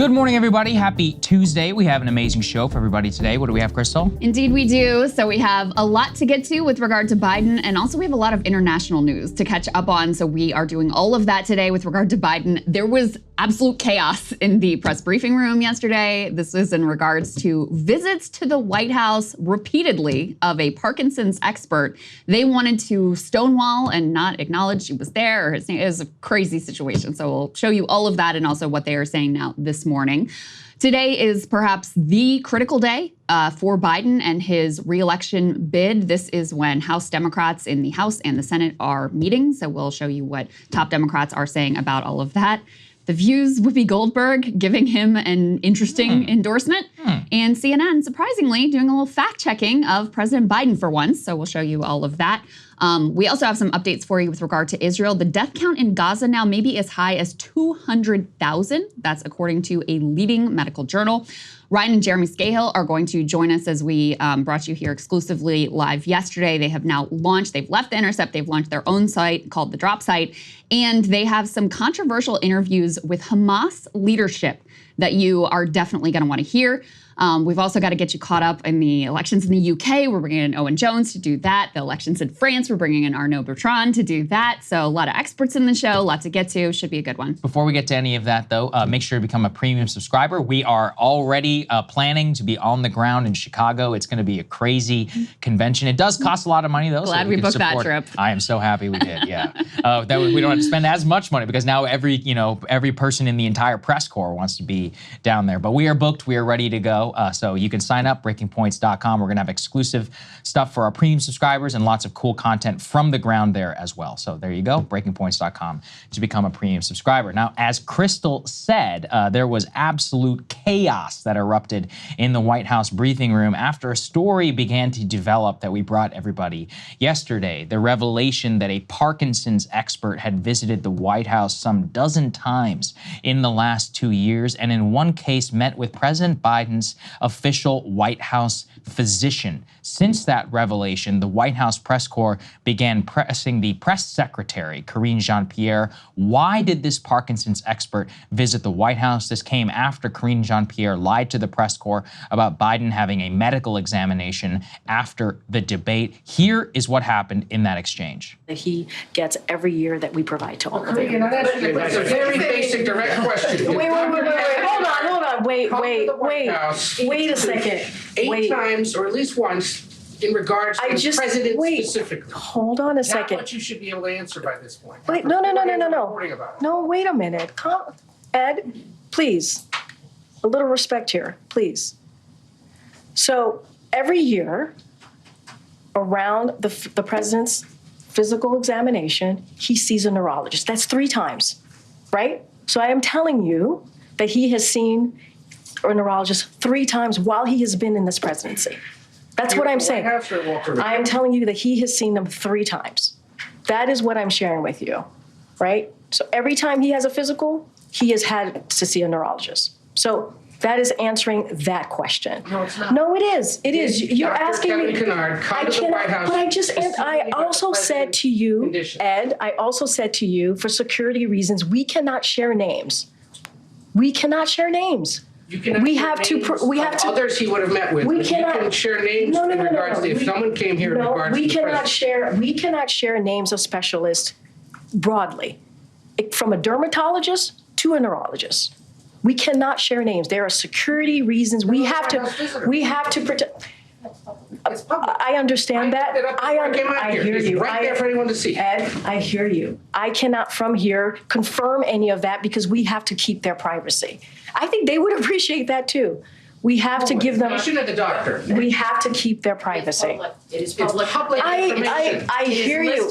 Good morning, everybody. Happy Tuesday. We have an amazing show for everybody today. What do we have, Krystal? Indeed, we do. So we have a lot to get to with regard to Biden, and also we have a lot of international news to catch up on. So we are doing all of that today with regard to Biden. There was absolute chaos in the press briefing room yesterday. This is in regards to visits to the White House repeatedly of a Parkinson's expert. They wanted to stonewall and not acknowledge she was there. It was a crazy situation. So we'll show you all of that and also what they are saying now this morning. Today is perhaps the critical day for Biden and his re-election bid. This is when House Democrats in the House and the Senate are meeting. So we'll show you what top Democrats are saying about all of that. The View's Whoopi Goldberg giving him an interesting endorsement. And CNN, surprisingly, doing a little fact-checking of President Biden for once. So we'll show you all of that. We also have some updates for you with regard to Israel. The death count in Gaza now may be as high as 200,000. That's according to a leading medical journal. Ryan and Jeremy Scahill are going to join us as we brought you here exclusively live yesterday. They have now launched, they've left The Intercept, they've launched their own site called The Drop Site, and they have some controversial interviews with Hamas leadership that you are definitely going to want to hear. We've also got to get you caught up in the elections in the UK. We're bringing in Owen Jones to do that. The elections in France, we're bringing in Arnaud Bertrand to do that. So a lot of experts in the show, lots to get to. Should be a good one. Before we get to any of that, though, make sure to become a premium subscriber. We are already planning to be on the ground in Chicago. It's going to be a crazy convention. It does cost a lot of money, though. Glad we booked that trip. I am so happy we did, yeah. That we don't have to spend as much money because now every person in the entire press corps wants to be down there. But we are booked. We are ready to go. So you can sign up, breakingpoints.com. We're going to have exclusive stuff for our premium subscribers and lots of cool content from the ground there as well. So there you go, breakingpoints.com to become a premium subscriber. Now, as Krystal said, there was absolute chaos that erupted in the White House briefing room after a story began to develop that we brought everybody yesterday. The revelation that a Parkinson's expert had visited the White House some dozen times in the last 2 years, and in one case met with President Biden's official White House physician. Since that revelation, the White House press corps began pressing the press secretary, Karine Jean-Pierre. Why did this Parkinson's expert visit the White House? This came after Karine Jean-Pierre lied to the press corps about Biden having a medical examination after the debate. Here is what happened in that exchange. That he gets every year that we provide to all of you. It's a very basic, direct question. Wait. Hold on. Wait a second. Eight times, or at least once, in regards to the president specifically. Hold on a second. Not what you should be able to answer by this point. Wait, no. No, wait a minute. Ed, please. A little respect here, please. So every year, around the president's physical examination, he sees a neurologist. That's 3 times, right? So I am telling you that he has seen a neurologist 3 times while he has been in this presidency. That's what I'm saying. I am telling you that he has seen them 3 times. That is what I'm sharing with you, right? So every time he has a physical, he has had to see a neurologist. So that is answering that question. No, it's not. No, it is. It is. You're asking me. I also said to you, Ed, I also said to you, for security reasons, we cannot share names. We cannot share names. We have to. Others he would have met with. You can share names in regards to if someone came here in regards to the president. We cannot share names of specialists broadly, from a dermatologist to a neurologist. We cannot share names. There are security reasons. We have to protect. I understand that. I hear you. Right there for anyone to see. Ed, I hear you. I cannot from here confirm any of that because we have to keep their privacy. I think they would appreciate that too. We have to give them. The doctor. We have to keep their privacy. It is public information. I hear you.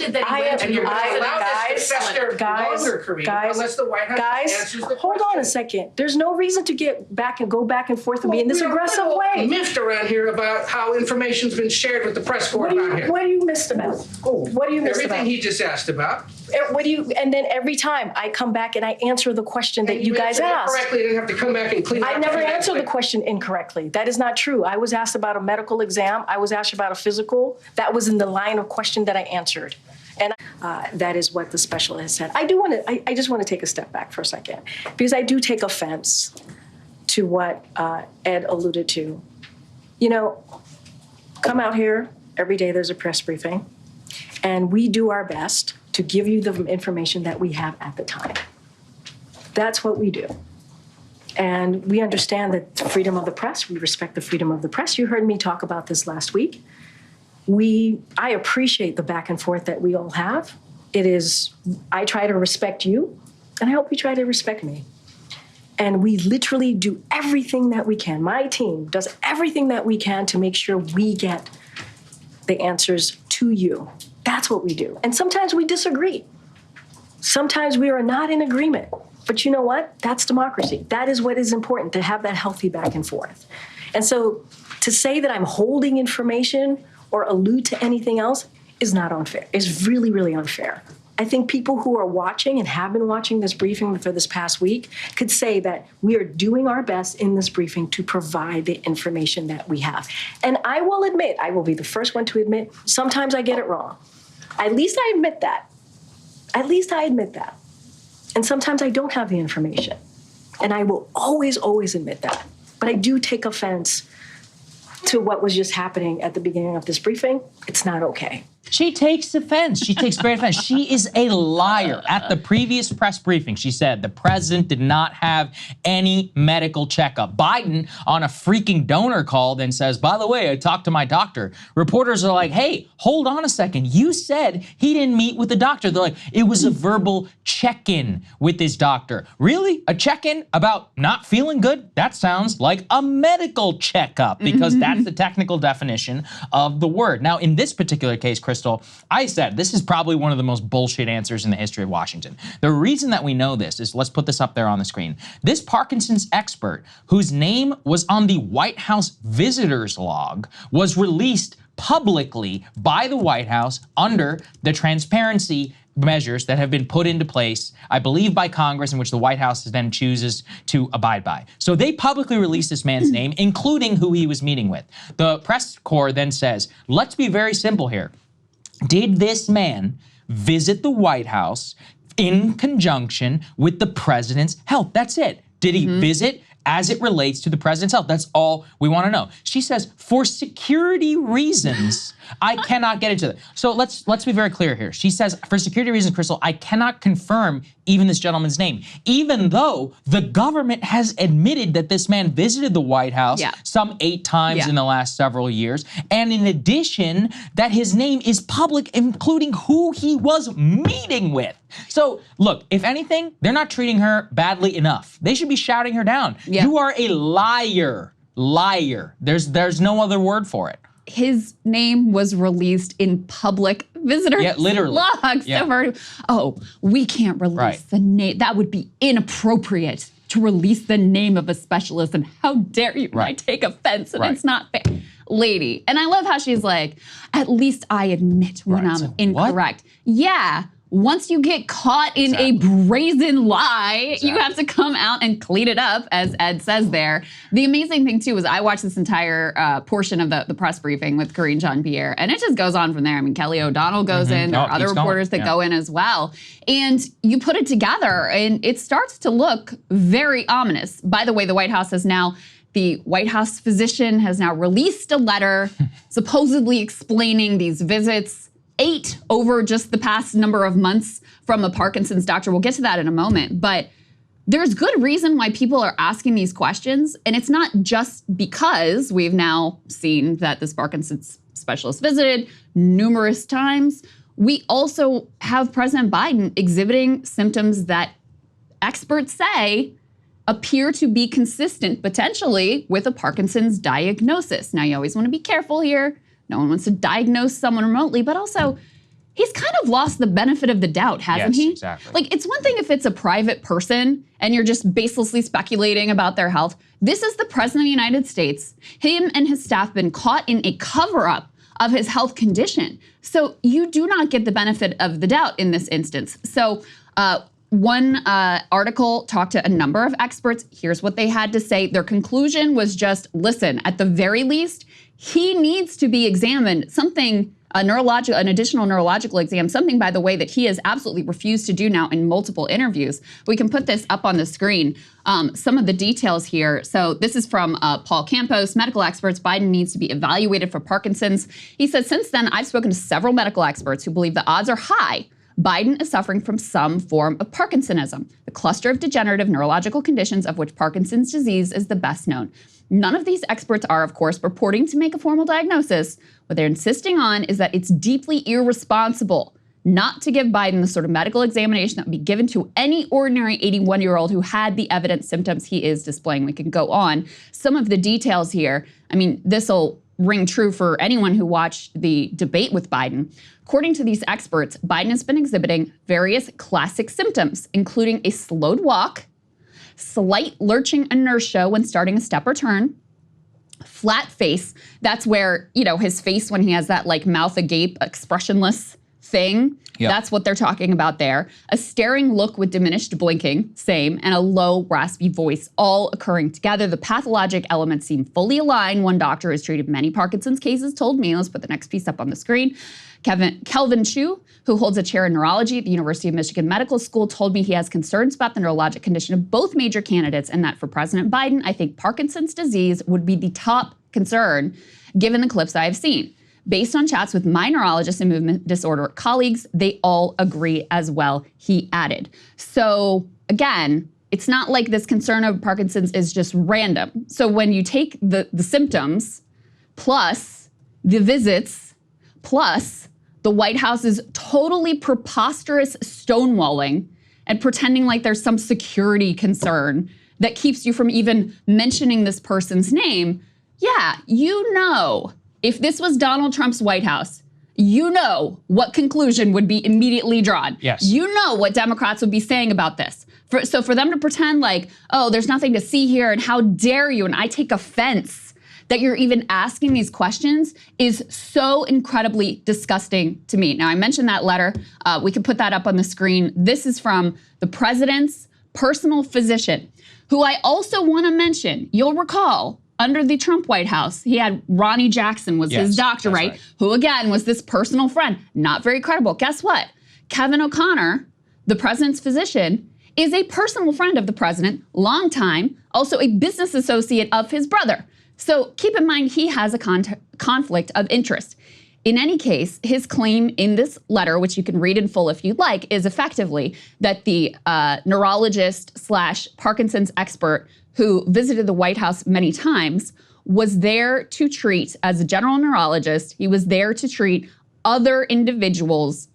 Guys, hold on a second. There's no reason to go back and forth with me in this aggressive way. Miffed around here about how information's been shared with the press corps about him. What are you missed about? What are you missed about? Everything he just asked about. And then every time I come back and I answer the question that you guys asked. Correctly, you didn't have to come back and clean up. I never answered the question incorrectly. That is not true. I was asked about a medical exam. I was asked about a physical. That was in the line of question that I answered. And that is what the specialist said. I just want to take a step back for a second because I do take offense to what Ed alluded to. You know, come out here, every day there's a press briefing, and we do our best to give you the information that we have at the time. That's what we do. And we understand that the freedom of the press, we respect the freedom of the press. You heard me talk about this last week. I appreciate the back and forth that we all have. I try to respect you, and I hope you try to respect me. And we literally do everything that we can. My team does everything that we can to make sure we get the answers to you. That's what we do. And sometimes we disagree. Sometimes we are not in agreement. But you know what? That's democracy. That is what is important, to have that healthy back and forth. And so to say that I'm holding information or allude to anything else is not unfair. It's really, really unfair. I think people who are watching and have been watching this briefing for this past week could say that we are doing our best in this briefing to provide the information that we have. And I will admit, I will be the first one to admit, sometimes I get it wrong. At least I admit that. At least I admit that. And sometimes I don't have the information. And I will always, always admit that. But I do take offense to what was just happening at the beginning of this briefing. It's not okay. She takes offense. She takes great offense. She is a liar. At the previous press briefing, she said the president did not have any medical checkup. Biden, on a freaking donor call, then says, by the way, I talked to my doctor. Reporters are like, hey, hold on a second. You said he didn't meet with the doctor. They're like, it was a verbal check-in with his doctor. Really? A check-in about not feeling good? That sounds like a medical checkup, because that's the technical definition of the word. Now, in this particular case, Krystal, I said this is probably one of the most bullshit answers in the history of Washington. The reason that we know this is, let's put this up there on the screen. This Parkinson's expert, whose name was on the White House visitors log, was released publicly by the White House under the transparency measures that have been put into place, I believe, by Congress, in which the White House then chooses to abide by. So they publicly released this man's name, including who he was meeting with. The press corps then says, let's be very simple here. Did this man visit the White House in conjunction with the president's health? That's it. Did he visit as it relates to the president's health? That's all we want to know. She says, for security reasons, I cannot get into that. So let's be very clear here. She says, for security reasons, Krystal, I cannot confirm even this gentleman's name, even though the government has admitted that this man visited the White House some 8 times in the last several years. And in addition, that his name is public, including who he was meeting with. So look, if anything, they're not treating her badly enough. They should be shouting her down. You are a liar. Liar. There's no other word for it. His name was released in public visitor logs. So we can't release the name. That would be inappropriate to release the name of a specialist. And how dare you? I take offense, and it's not fair. Lady. And I love how she's like, at least I admit when I'm incorrect. What? Yeah. Once you get caught in a brazen lie, you have to come out and clean it up, as Ed says there. The amazing thing, too, is I watched this entire portion of the press briefing with Karine Jean-Pierre, and it just goes on from there. I mean, Kelly O'Donnell goes in. There are other reporters that go in as well. And you put it together, and it starts to look very ominous. By the way, the White House the White House physician has now released a letter supposedly explaining these visits, 8 over just the past number of months from a Parkinson's doctor. We'll get to that in a moment. But there's good reason why people are asking these questions. And it's not just because we've now seen that this Parkinson's specialist visited numerous times. We also have President Biden exhibiting symptoms that experts say appear to be consistent, potentially, with a Parkinson's diagnosis. Now, you always want to be careful here. No one wants to diagnose someone remotely, but also he's kind of lost the benefit of the doubt, hasn't he? Exactly. Like, it's one thing if it's a private person and you're just baselessly speculating about their health. This is the president of the United States. Him and his staff have been caught in a cover-up of his health condition. So you do not get the benefit of the doubt in this instance. So one article talked to a number of experts. Here's what they had to say. Their conclusion was just, listen, at the very least, he needs to be examined. Something an additional neurological exam, something, by the way, that he has absolutely refused to do now in multiple interviews. We can put this up on the screen, some of the details here. So this is from Paul Campos, medical experts, Biden needs to be evaluated for Parkinson's. He said, since then, I've spoken to several medical experts who believe the odds are high Biden is suffering from some form of Parkinsonism, the cluster of degenerative neurological conditions of which Parkinson's disease is the best known. None of these experts are, of course, purporting to make a formal diagnosis. What they're insisting on is that it's deeply irresponsible not to give Biden the sort of medical examination that would be given to any ordinary 81-year-old who had the evident symptoms he is displaying. We can go on. Some of the details here, I mean, this will ring true for anyone who watched the debate with Biden. According to these experts, Biden has been exhibiting various classic symptoms, including a slowed walk, slight lurching inertia when starting a step or turn, flat face. That's where, his face when he has that like mouth agape, expressionless thing. Yep. That's what they're talking about there. A staring look with diminished blinking, same, and a low, raspy voice, all occurring together. The pathologic elements seem fully aligned. One doctor who's treated many Parkinson's cases told me, let's put the next piece up on the screen, Kelvin Chu, who holds a chair in neurology at the University of Michigan Medical School, told me he has concerns about the neurologic condition of both major candidates and that for President Biden, I think Parkinson's disease would be the top concern given the clips I have seen. Based on chats with my neurologist and movement disorder colleagues, they all agree as well, he added. So again, it's not like this concern of Parkinson's is just random. So when you take the symptoms plus the visits plus the White House's totally preposterous stonewalling and pretending like there's some security concern that keeps you from even mentioning this person's name, yeah, if this was Donald Trump's White House, what conclusion would be immediately drawn. Yes. What Democrats would be saying about this. So for them to pretend like, oh, there's nothing to see here and how dare you, and I take offense that you're even asking these questions is so incredibly disgusting to me. Now, I mentioned that letter. We can put that up on the screen. This is from the president's personal physician, who I also want to mention. You'll recall, under the Trump White House, he had Ronnie Jackson was his doctor, right? Who again was this personal friend, not very credible. Guess what? Kevin O'Connor, the president's physician, is a personal friend of the president, long time, also a business associate of his brother. So keep in mind, he has a conflict of interest. In any case, his claim in this letter, which you can read in full if you'd like, is effectively that the neurologist / Parkinson's expert who visited the White House many times was there to treat, as a general neurologist, he was there to treat other individuals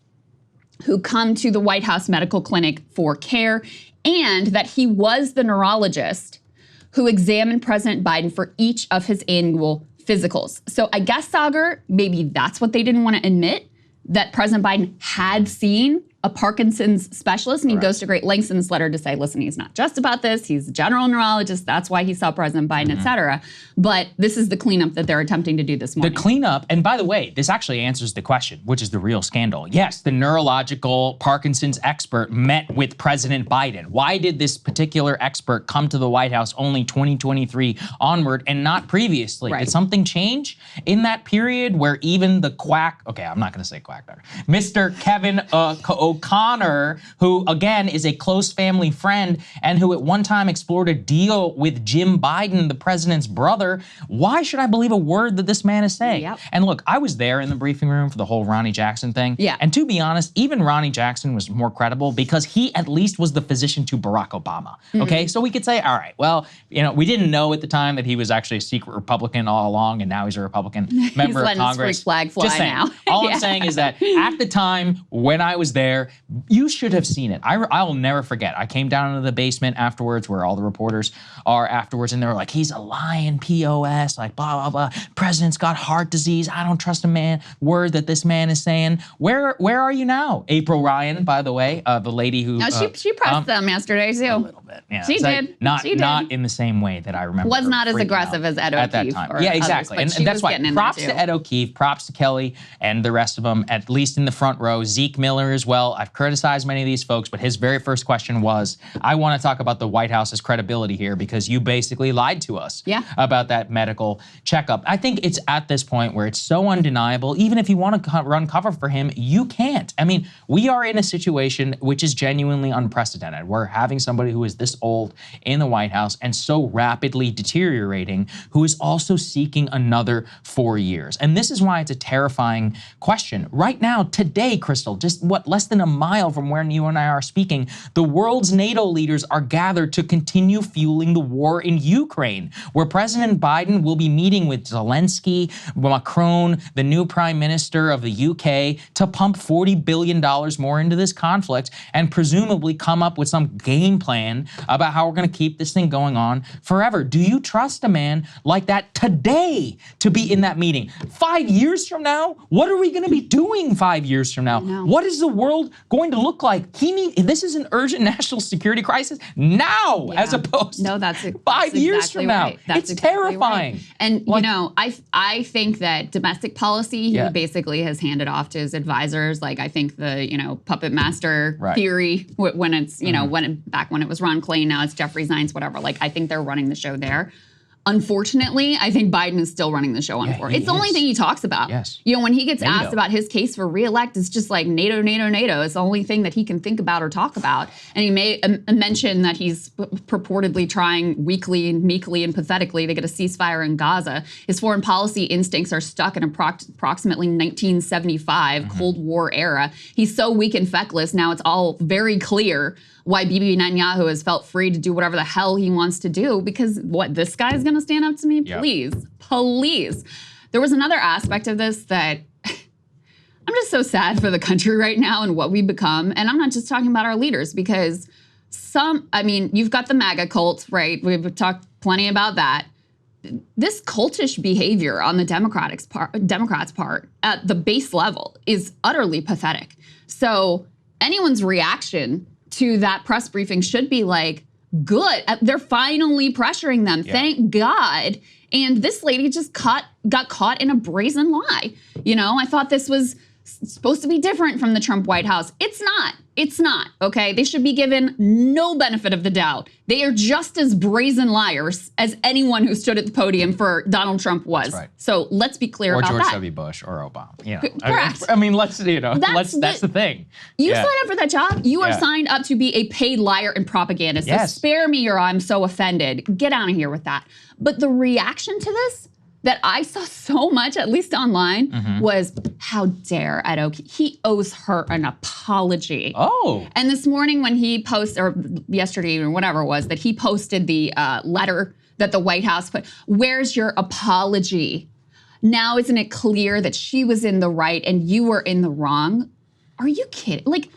who come to the White House medical clinic for care, and that he was the neurologist who examined President Biden for each of his annual physicals. So I guess, Saagar, maybe that's what they didn't want to admit, that President Biden had seen a Parkinson's specialist, and he goes to great lengths in this letter to say, listen, he's not just about this, he's a general neurologist, that's why he saw President Biden, et cetera. But this is the cleanup that they're attempting to do this morning. The cleanup, and by the way, this actually answers the question, which is the real scandal. Yes, the neurological Parkinson's expert met with President Biden. Why did this particular expert come to the White House only 2023 onward and not previously? Did something change in that period where even the quack, okay, I'm not gonna say quack there, Mr. Kevin O'Connor, who again is a close family friend and who at one time explored a deal with Jim Biden, the president's brother. Why should I believe a word that this man is saying? Yep. And look, I was there in the briefing room for the whole Ronnie Jackson thing. Yeah. And to be honest, even Ronnie Jackson was more credible because he at least was the physician to Barack Obama. Okay, so we could say, all right, well, we didn't know at the time that he was actually a secret Republican all along, and now he's a Republican member of Congress. His flag fly Just saying. now. All I'm saying is that at the time when I was there, you should have seen it. I will never forget. I came down into the basement afterwards where all the reporters are afterwards, and they were like, he's a lying POS, like blah, blah, blah. President's got heart disease. I don't trust a word that this man is saying. Where are you now? April Ryan, by the way, the lady who— No, she pressed them yesterday too. A little bit. Yeah, she did. Not in the same way that I remember. Was not as aggressive as Ed O'Keefe at that time. or Yeah, exactly. Others, and that's why props to Ed O'Keefe, props to Kelly and the rest of them, at least in the front row. Zeke Miller as well. well. I've criticized many of these folks, but his very first question was, I want to talk about the White House's credibility here because you basically lied to us about that medical checkup. I think it's at this point where it's so undeniable, even if you want to run cover for him, you can't. I mean, we are in a situation which is genuinely unprecedented. We're having somebody who is this old in the White House and so rapidly deteriorating, who is also seeking another 4 years. And this is why it's a terrifying question. Right now, today, Krystal, just less than a mile from where you and I are speaking, the world's NATO leaders are gathered to continue fueling the war in Ukraine, where President Biden will be meeting with Zelensky, Macron, the new prime minister of the UK, to pump $40 billion more into this conflict and presumably come up with some game plan about how we're going to keep this thing going on forever. Do you trust a man like that today to be in that meeting? 5 years from now, what are we going to be doing 5 years from now? What is the world going to look like? This is an urgent national security crisis now, as opposed to 5 years from now. It's terrifying. Right. And you know, I think that domestic policy he basically has handed off to his advisors. Like I think the puppet master theory when it's back when it was Ron Klain, now it's Jeffrey Zients, whatever. Like I think they're running the show there. Unfortunately, I think Biden is still running the show on four. It's the only thing he talks about. Yes. You know, when he gets asked about his case for reelect, it's just like NATO, NATO, NATO. It's the only thing that he can think about or talk about. And he may mention that he's purportedly trying weakly and meekly and pathetically to get a ceasefire in Gaza. His foreign policy instincts are stuck in approximately 1975 Cold War era. He's so weak and feckless now it's all very clear why Bibi Netanyahu has felt free to do whatever the hell he wants to do because this guy's gonna stand up to me? Please, please. There was another aspect of this that I'm just so sad for the country right now and what we've become. And I'm not just talking about our leaders because you've got the MAGA cult, right? We've talked plenty about that. This cultish behavior on the Democrats' part at the base level is utterly pathetic. So anyone's reaction to that press briefing should be like, good, they're finally pressuring them. Thank God. And this lady just got caught in a brazen lie. You know, I thought this was supposed to be different from the Trump White House. It's not. It's not, okay? They should be given no benefit of the doubt. They are just as brazen liars as anyone who stood at the podium for Donald Trump was. That's right. So let's be clear about that. Or George W. Bush or Obama. You know. Correct. I mean, that's the thing. You signed up for that job. You are signed up to be a paid liar and propagandist. So spare me your I'm so offended. Get out of here with that. But the reaction to this that I saw so much, at least online, was how dare Ed O'Keefe. He owes her an apology. Oh. And this morning when he posted, or yesterday or whatever it was, that he posted the letter that the White House put, where's your apology? Now isn't it clear that she was in the right and you were in the wrong? Are you kidding? Like,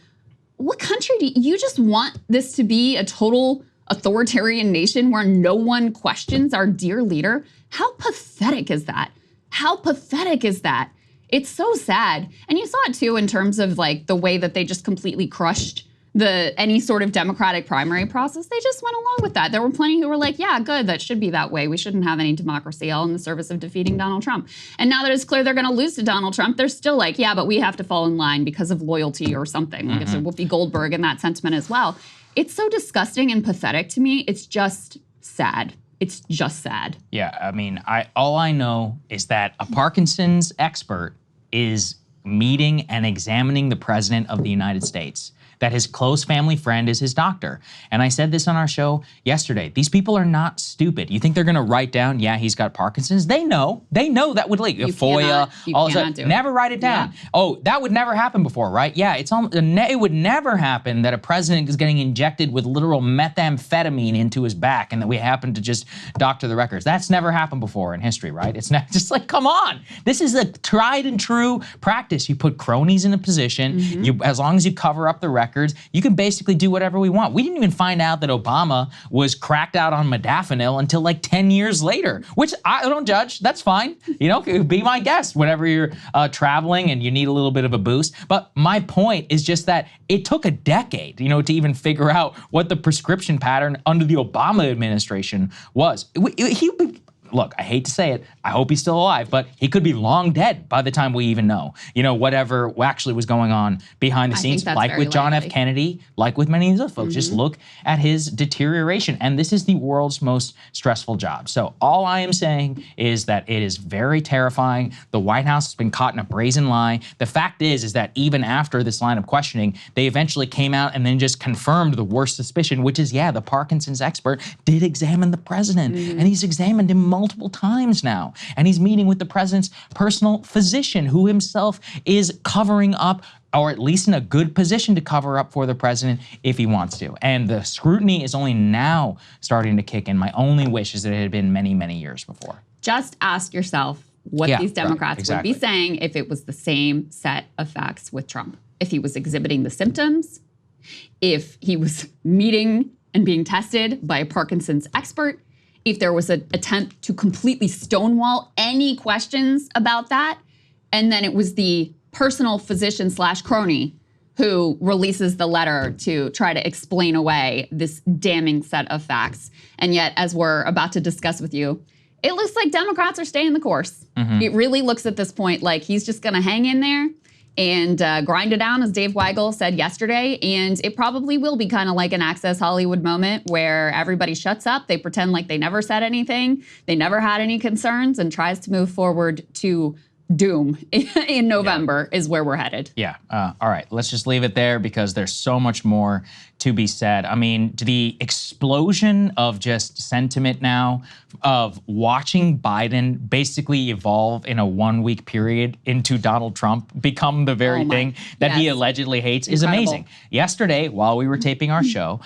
what country do you just want this to be a total authoritarian nation where no one questions our dear leader? How pathetic is that? How pathetic is that? It's so sad. And you saw it too in terms of like the way that they just completely crushed any sort of Democratic primary process. They just went along with that. There were plenty who were like, yeah, good, that should be that way. We shouldn't have any democracy all in the service of defeating Donald Trump. And now that it's clear they're gonna lose to Donald Trump, they're still like, yeah, but we have to fall in line because of loyalty or something. Like it's a Whoopi Goldberg in that sentiment as well. It's so disgusting and pathetic to me. It's just sad. It's just sad. Yeah, I mean, all I know is that a Parkinson's expert is meeting and examining the President of the United States, that his close family friend is his doctor. And I said this on our show yesterday. These people are not stupid. You think they're gonna write down, yeah, he's got Parkinson's? They know that would leak. FOIA, all that. Never write it down. Yeah. Oh, that would never happen before, right? Yeah, it would never happen that a president is getting injected with literal methamphetamine into his back and that we happen to just doctor the records. That's never happened before in history, right? It's not just like, come on. This is a tried and true practice. You put cronies in a position, as long as you cover up the records, you can basically do whatever we want. We didn't even find out that Obama was cracked out on modafinil until like 10 years later, which I don't judge. That's fine. You know, be my guest whenever you're traveling and you need a little bit of a boost. But my point is just that it took a decade, you know, to even figure out what the prescription pattern under the Obama administration was. look, I hate to say it, I hope he's still alive, but he could be long dead by the time we even know, whatever actually was going on behind the scenes, like with John F. Kennedy, like with many of these other folks. Just look at his deterioration. And this is the world's most stressful job. So all I am saying is that it is very terrifying. The White House has been caught in a brazen lie. The fact is that even after this line of questioning, they eventually came out and then just confirmed the worst suspicion, which is, the Parkinson's expert did examine the president. And he's examined him multiple times now. And he's meeting with the president's personal physician, who himself is covering up, or at least in a good position to cover up for the president if he wants to. And the scrutiny is only now starting to kick in. My only wish is that it had been many, many years before. Just ask yourself what these Democrats would be saying if it was the same set of facts with Trump. If he was exhibiting the symptoms, if he was meeting and being tested by a Parkinson's expert, if there was an attempt to completely stonewall any questions about that, and then it was the personal physician / crony who releases the letter to try to explain away this damning set of facts. And yet, as we're about to discuss with you, it looks like Democrats are staying the course. It really looks at this point like he's just gonna hang in there and grind it down, as Dave Weigel said yesterday. And it probably will be kind of like an Access Hollywood moment where everybody shuts up, they pretend like they never said anything, they never had any concerns, and tries to move forward to doom in November is where we're headed. All right, let's just leave it there because there's so much more to be said. I mean, the explosion of just sentiment now of watching Biden basically evolve in a 1-week period into Donald Trump, become the very thing that he allegedly hates, is amazing. Yesterday, while we were taping our show,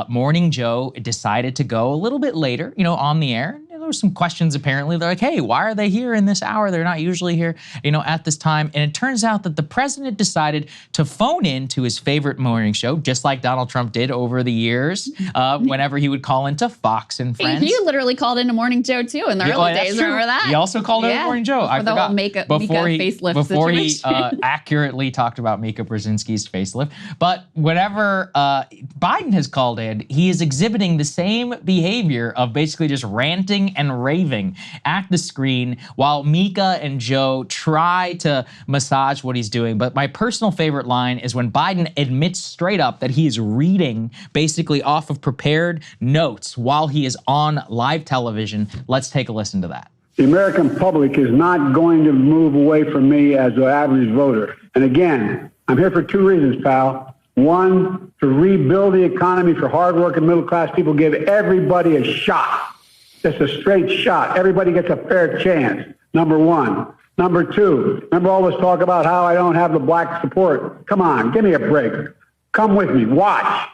Morning Joe decided to go a little bit later, on the air. There were some questions apparently. They're like, hey, why are they here in this hour? They're not usually here, at this time. And it turns out that the president decided to phone in to his favorite morning show, just like Donald Trump did over the years, whenever he would call into Fox and Friends. He literally called into Morning Joe too in the early days. Remember that? He also called into Morning Joe. I forgot. Whole Mika facelift before situation. He accurately talked about Mika Brzezinski's facelift. But whenever Biden has called in, he is exhibiting the same behavior of basically just ranting and raving at the screen while Mika and Joe try to massage what he's doing. But my personal favorite line is when Biden admits straight up that he is reading basically off of prepared notes while he is on live television. Let's take a listen to that. The American public is not going to move away from me as an average voter. And again, I'm here for 2 reasons, pal. One, to rebuild the economy for hardworking middle-class people, give everybody a shot. Just a straight shot. Everybody gets a fair chance, number one. Number two, remember all this talk about how I don't have the black support? Come on, give me a break. Come with me. Watch.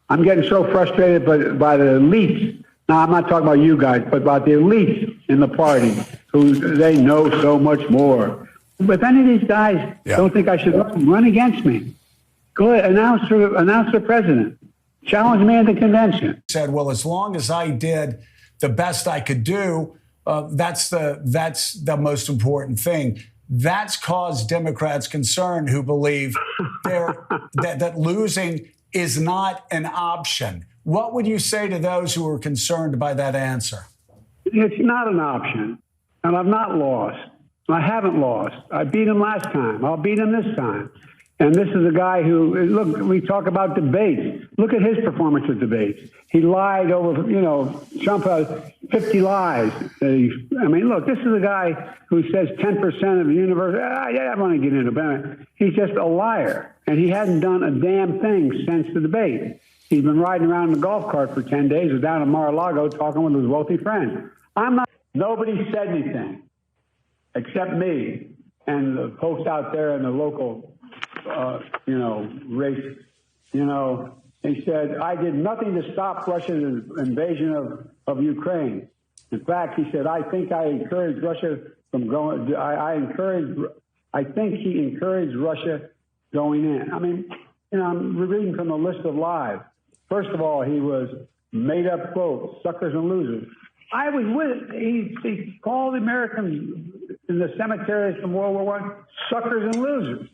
I'm getting so frustrated by the elites. Now, I'm not talking about you guys, but about the elites in the party who they know so much more. But if any of these guys don't think I should run against me, go ahead, announce the president. Challenge me at the convention. Said, well, as long as I did the best I could do, that's the most important thing. That's caused Democrats concern who believe that losing is not an option. What would you say to those who are concerned by that answer? It's not an option, and I've not lost. I haven't lost. I beat him last time. I'll beat him this time. And this is a guy who, look, we talk about debates. Look at his performance at debates. He lied over, Trump has 50 lies. I mean, look, this is a guy who says 10% of the universe. I don't want to get into it. He's just a liar. And he hasn't done a damn thing since the debate. He's been riding around in a golf cart for 10 days. He's down in Mar-a-Lago talking with his wealthy friends. Nobody said anything except me and the folks out there in the local race, he said, I did nothing to stop Russia's invasion of Ukraine. In fact, he said, I think I encouraged Russia from going, I think he encouraged Russia going in. I mean, I'm reading from the list of lies. First of all, he was made up quotes, suckers and losers. I was with it. He called the Americans in the cemeteries from World War I suckers and losers.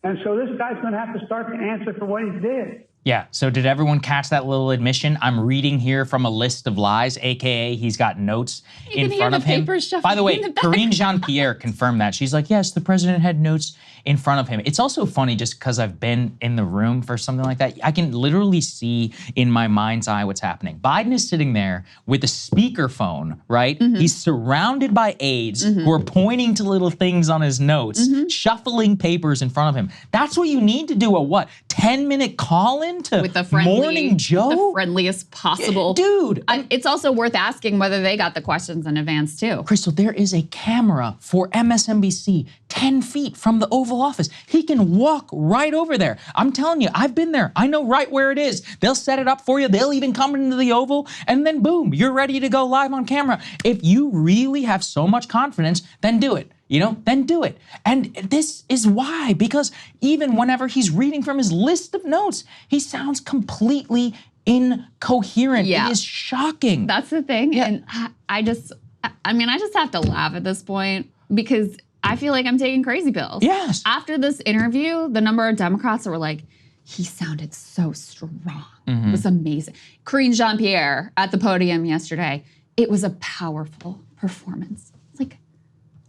And so this guy's going to have to start to answer for what he did. Yeah, so did everyone catch that little admission? I'm reading here from a list of lies, AKA he's got notes in front of him. By the way, Karine Jean-Pierre confirmed that. She's like, yes, the president had notes in front of him. It's also funny just because I've been in the room for something like that. I can literally see in my mind's eye what's happening. Biden is sitting there with a speakerphone, right? He's surrounded by aides who are pointing to little things on his notes, shuffling papers in front of him. That's what you need to do a what? 10-minute call-in to with the friendly, Morning Joe? The friendliest possible. Dude. It's also worth asking whether they got the questions in advance too. Krystal, there is a camera for MSNBC 10 feet from the Oval Office. He can walk right over there. I'm telling you, I've been there. I know right where it is. They'll set it up for you. They'll even come into the Oval and then boom, you're ready to go live on camera. If you really have so much confidence, then do it. Then do it. And this is why, because even whenever he's reading from his list of notes, he sounds completely incoherent. Yeah. It is shocking. That's the thing. Yeah. And I just have to laugh at this point because I feel like I'm taking crazy pills. Yes. After this interview, the number of Democrats that were like, he sounded so strong. It was amazing. Karine Jean-Pierre at the podium yesterday, it was a powerful performance. It's like,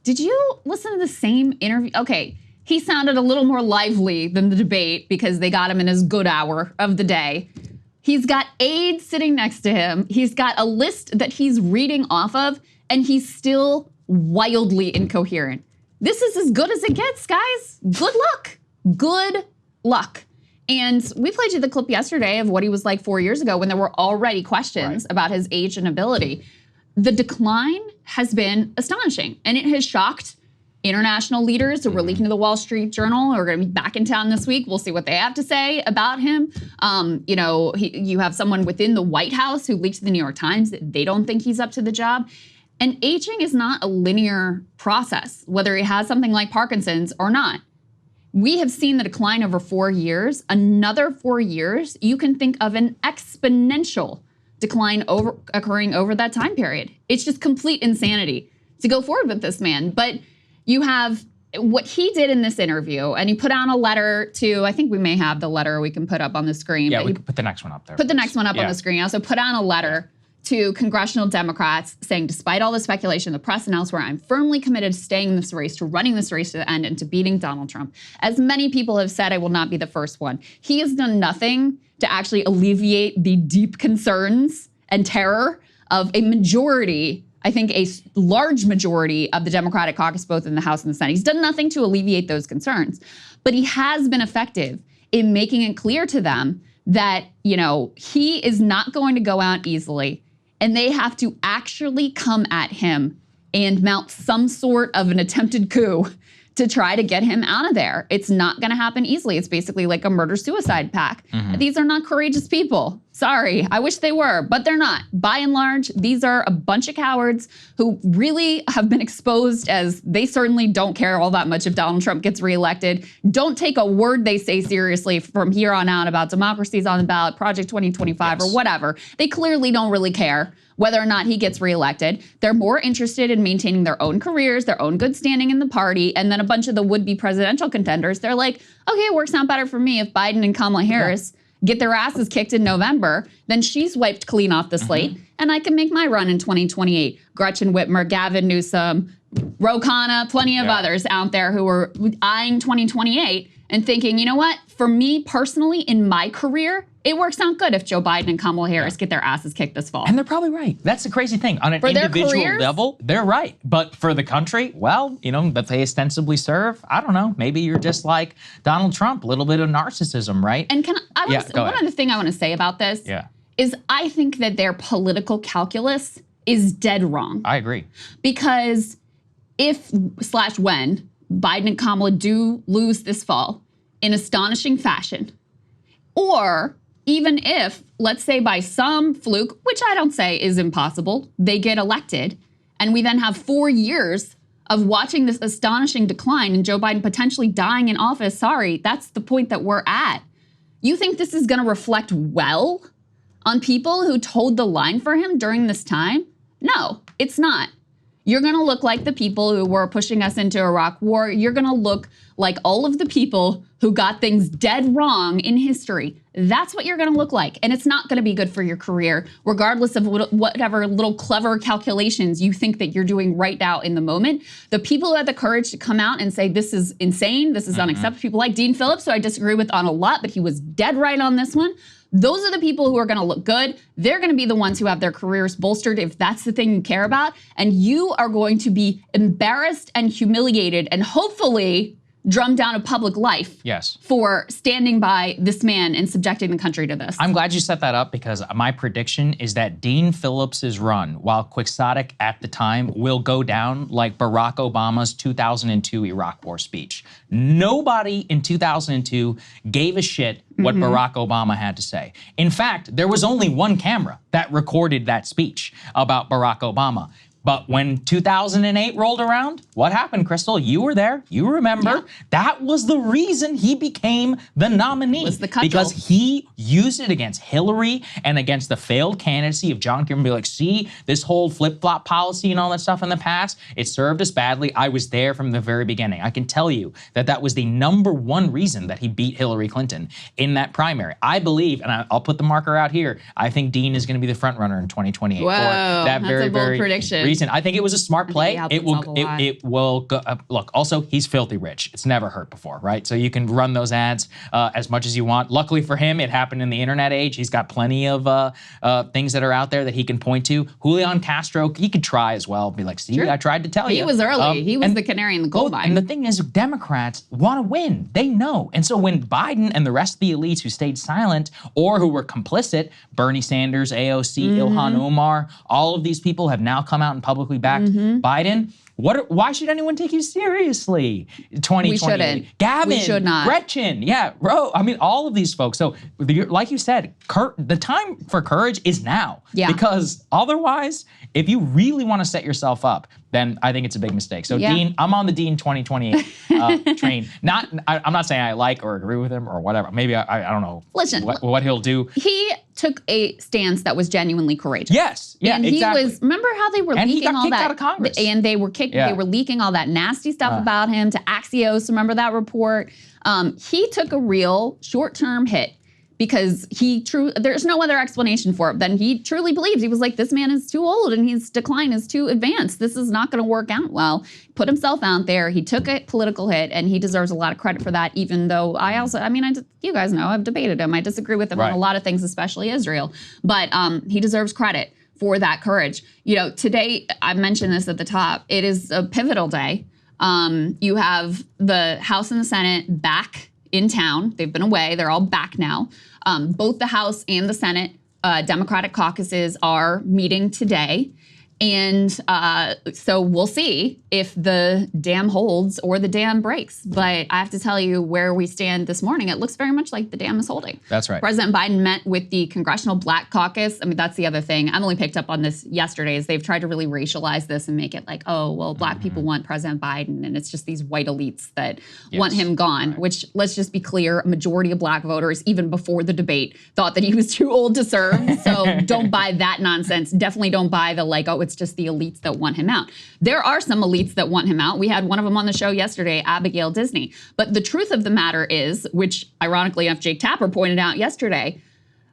did you listen to the same interview? Okay, he sounded a little more lively than the debate because they got him in his good hour of the day. He's got aides sitting next to him. He's got a list that he's reading off of, and he's still wildly incoherent. This is as good as it gets, guys. Good luck. Good luck. And we played you the clip yesterday of what he was like 4 years ago when there were already questions about his age and ability. The decline has been astonishing, and it has shocked international leaders who were leaking to the Wall Street Journal are going to be back in town this week. We'll see what they have to say about him. You have someone within the White House who leaked to the New York Times that they don't think he's up to the job. And aging is not a linear process, whether he has something like Parkinson's or not. We have seen the decline over 4 years. Another 4 years, you can think of an exponential decline occurring over that time period. It's just complete insanity to go forward with this man. But you have what he did in this interview, and he put out a letter to, I think we may have the letter we can put up on the screen. Yeah, we can put the next one up there. Put the next one up on the screen. He also put out a letter to congressional Democrats saying, despite all the speculation in the press and elsewhere, I'm firmly committed to staying in this race, to running this race to the end, and to beating Donald Trump. As many people have said, I will not be the first one. He has done nothing to actually alleviate the deep concerns and terror of a majority, I think a large majority of the Democratic caucus, both in the House and the Senate. He's done nothing to alleviate those concerns, but he has been effective in making it clear to them that, he is not going to go out easily, and they have to actually come at him and mount some sort of an attempted coup to try to get him out of there. It's not gonna happen easily. It's basically like a murder-suicide pact. These are not courageous people. Sorry, I wish they were, but they're not. By and large, these are a bunch of cowards who really have been exposed as they certainly don't care all that much if Donald Trump gets reelected. Don't take a word they say seriously from here on out about democracy's on the ballot, Project 2025 or whatever. They clearly don't really care whether or not he gets reelected. They're more interested in maintaining their own careers, their own good standing in the party, and then a bunch of the would-be presidential contenders, they're like, okay, it works out better for me if Biden and Kamala Harris get their asses kicked in November, then she's wiped clean off the slate, and I can make my run in 2028. Gretchen Whitmer, Gavin Newsom, Ro Khanna, plenty of others out there who are eyeing 2028 and thinking, you know what, for me personally in my career, it works out good if Joe Biden and Kamala Harris get their asses kicked this fall. And they're probably right. That's the crazy thing. On an individual level, they're right. But for the country, well, that they ostensibly serve, I don't know. Maybe you're just like Donald Trump, a little bit of narcissism, right? And one other thing I want to say about this is I think that their political calculus is dead wrong. I agree. Because when Biden and Kamala do lose this fall in astonishing fashion, or even if, let's say by some fluke, which I don't say is impossible, they get elected, and we then have 4 years of watching this astonishing decline and Joe Biden potentially dying in office, sorry, that's the point that we're at. You think this is gonna reflect well on people who toed the line for him during this time? No, it's not. You're going to look like the people who were pushing us into Iraq war. You're going to look like all of the people who got things dead wrong in history. That's what you're going to look like. And it's not going to be good for your career, regardless of whatever little clever calculations you think that you're doing right now in the moment. The people who had the courage to come out and say, this is insane, this is unacceptable, people like Dean Phillips, who I disagree with on a lot, but he was dead right on this one. Those are the people who are going to look good. They're going to be the ones who have their careers bolstered if that's the thing you care about. And you are going to be embarrassed and humiliated and hopefully drummed down a public life for standing by this man and subjecting the country to this. I'm glad you set that up because my prediction is that Dean Phillips's run, while quixotic at the time, will go down like Barack Obama's 2002 Iraq War speech. Nobody in 2002 gave a shit what Barack Obama had to say. In fact, there was only one camera that recorded that speech about Barack Obama. But when 2008 rolled around, what happened, Krystal? You were there. You remember. Yeah. That was the reason he became the nominee. Was the cudgel. Because he used it against Hillary and against the failed candidacy of John Kerry. Be like, see, this whole flip-flop policy and all that stuff in the past, it served us badly. I was there from the very beginning. I can tell you that that was the #1 reason that he beat Hillary Clinton in that primary. I believe, and I'll put the marker out here, I think Dean is going to be the front runner in 2028. Whoa, for that that's a bold prediction. I think it was a smart play. It will go, look, also, he's filthy rich. It's never hurt before, right? So you can run those ads as much as you want. Luckily for him, it happened in the internet age. He's got plenty of things that are out there that he can point to. Julian Castro, he could try as well. Be like, see, I tried to tell you. He was early. He was the canary in the coal mine. And the thing is, Democrats want to win. They know. And so when Biden and the rest of the elites who stayed silent or who were complicit, Bernie Sanders, AOC, Ilhan Omar, all of these people have now come out and publicly backed Biden. Why should anyone take you seriously? 2020. We shouldn't. Gavin. We should not. Gretchen. Yeah, bro. I mean, all of these folks. So, like you said, the time for courage is now. Yeah. Because otherwise, if you really want to set yourself up, then I think it's a big mistake. So Dean, I'm on the Dean 2028 train. I'm not saying I like or agree with him or whatever. Maybe I don't know. Listen, what he'll do. He took a stance that was genuinely courageous. Yes. Yeah. And exactly. he was. Remember how they were and leaking all that? And he got kicked out of Congress. And they were kicked. They were leaking all that nasty stuff about him to Axios. Remember that report? He took a real short-term hit. Because there's no other explanation for it than he truly believes. He was like, this man is too old and his decline is too advanced. This is not going to work out well. Put himself out there. He took a political hit and he deserves a lot of credit for that, even though you guys know, I've debated him. I disagree with him on a lot of things, especially Israel. But he deserves credit for that courage. You know, today, I mentioned this at the top, it is a pivotal day. You have the House and the Senate back in town. They've been away. They're all back now. Both the House and the Senate Democratic caucuses are meeting today. And so we'll see if the dam holds or the dam breaks. But I have to tell you where we stand this morning. It looks very much like the dam is holding. That's right. President Biden met with the Congressional Black Caucus. I mean, that's the other thing. Emily picked up on this yesterday is they've tried to really racialize this and make it like, oh, well, black people want President Biden. And it's just these white elites that want him gone, which, let's just be clear, a majority of black voters, even before the debate, thought that he was too old to serve. So don't buy that nonsense. Definitely don't buy the like, oh, it's just the elites that want him out. There are some elites that want him out. We had one of them on the show yesterday, Abigail Disney. But the truth of the matter is, which ironically enough, Jake Tapper pointed out yesterday,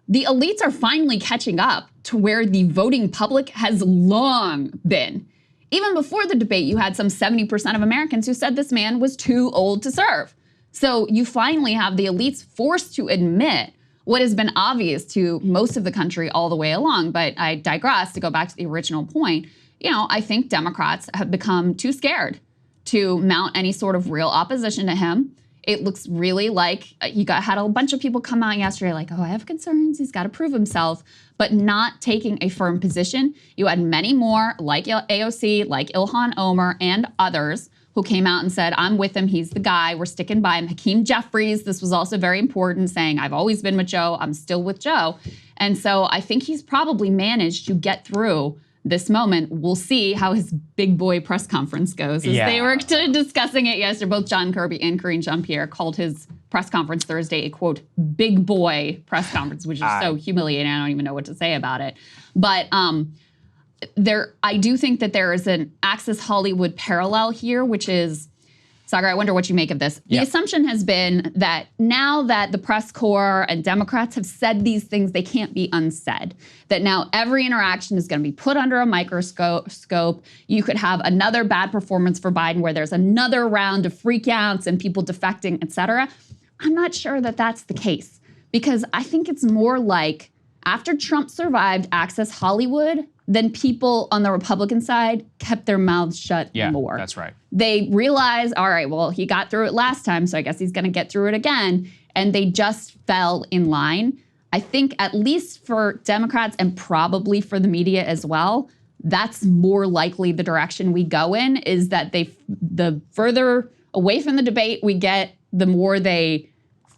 the elites are finally catching up to where the voting public has long been. Even before the debate, you had some 70% of Americans who said this man was too old to serve. So you finally have the elites forced to admit what has been obvious to most of the country all the way along. But I digress to go back to the original point. You know, I think Democrats have become too scared to mount any sort of real opposition to him. It looks really like had a bunch of people come out yesterday like, oh, I have concerns. He's got to prove himself, but not taking a firm position. You had many more like AOC, like Ilhan Omar and others who came out and said, I'm with him. He's the guy. We're sticking by him. Hakeem Jeffries, this was also very important, saying, I've always been with Joe. I'm still with Joe. And so I think he's probably managed to get through this moment. We'll see how his big boy press conference goes. As they were discussing it yesterday, both John Kirby and Karine Jean-Pierre called his press conference Thursday a, quote, big boy press conference, which is so humiliating. I don't even know what to say about it. But I do think that there is an Access Hollywood parallel here, which is, Saagar, I wonder what you make of this. The assumption has been that now that the press corps and Democrats have said these things, they can't be unsaid. That now every interaction is going to be put under a microscope. You could have another bad performance for Biden where there's another round of freakouts and people defecting, et cetera. I'm not sure that that's the case, because I think it's more like after Trump survived Access Hollywood, then people on the Republican side kept their mouths shut more. Yeah, that's right. They realized, all right, well, he got through it last time, so I guess he's going to get through it again. And they just fell in line. I think at least for Democrats and probably for the media as well, that's more likely the direction we go in, is that the further away from the debate we get, the more they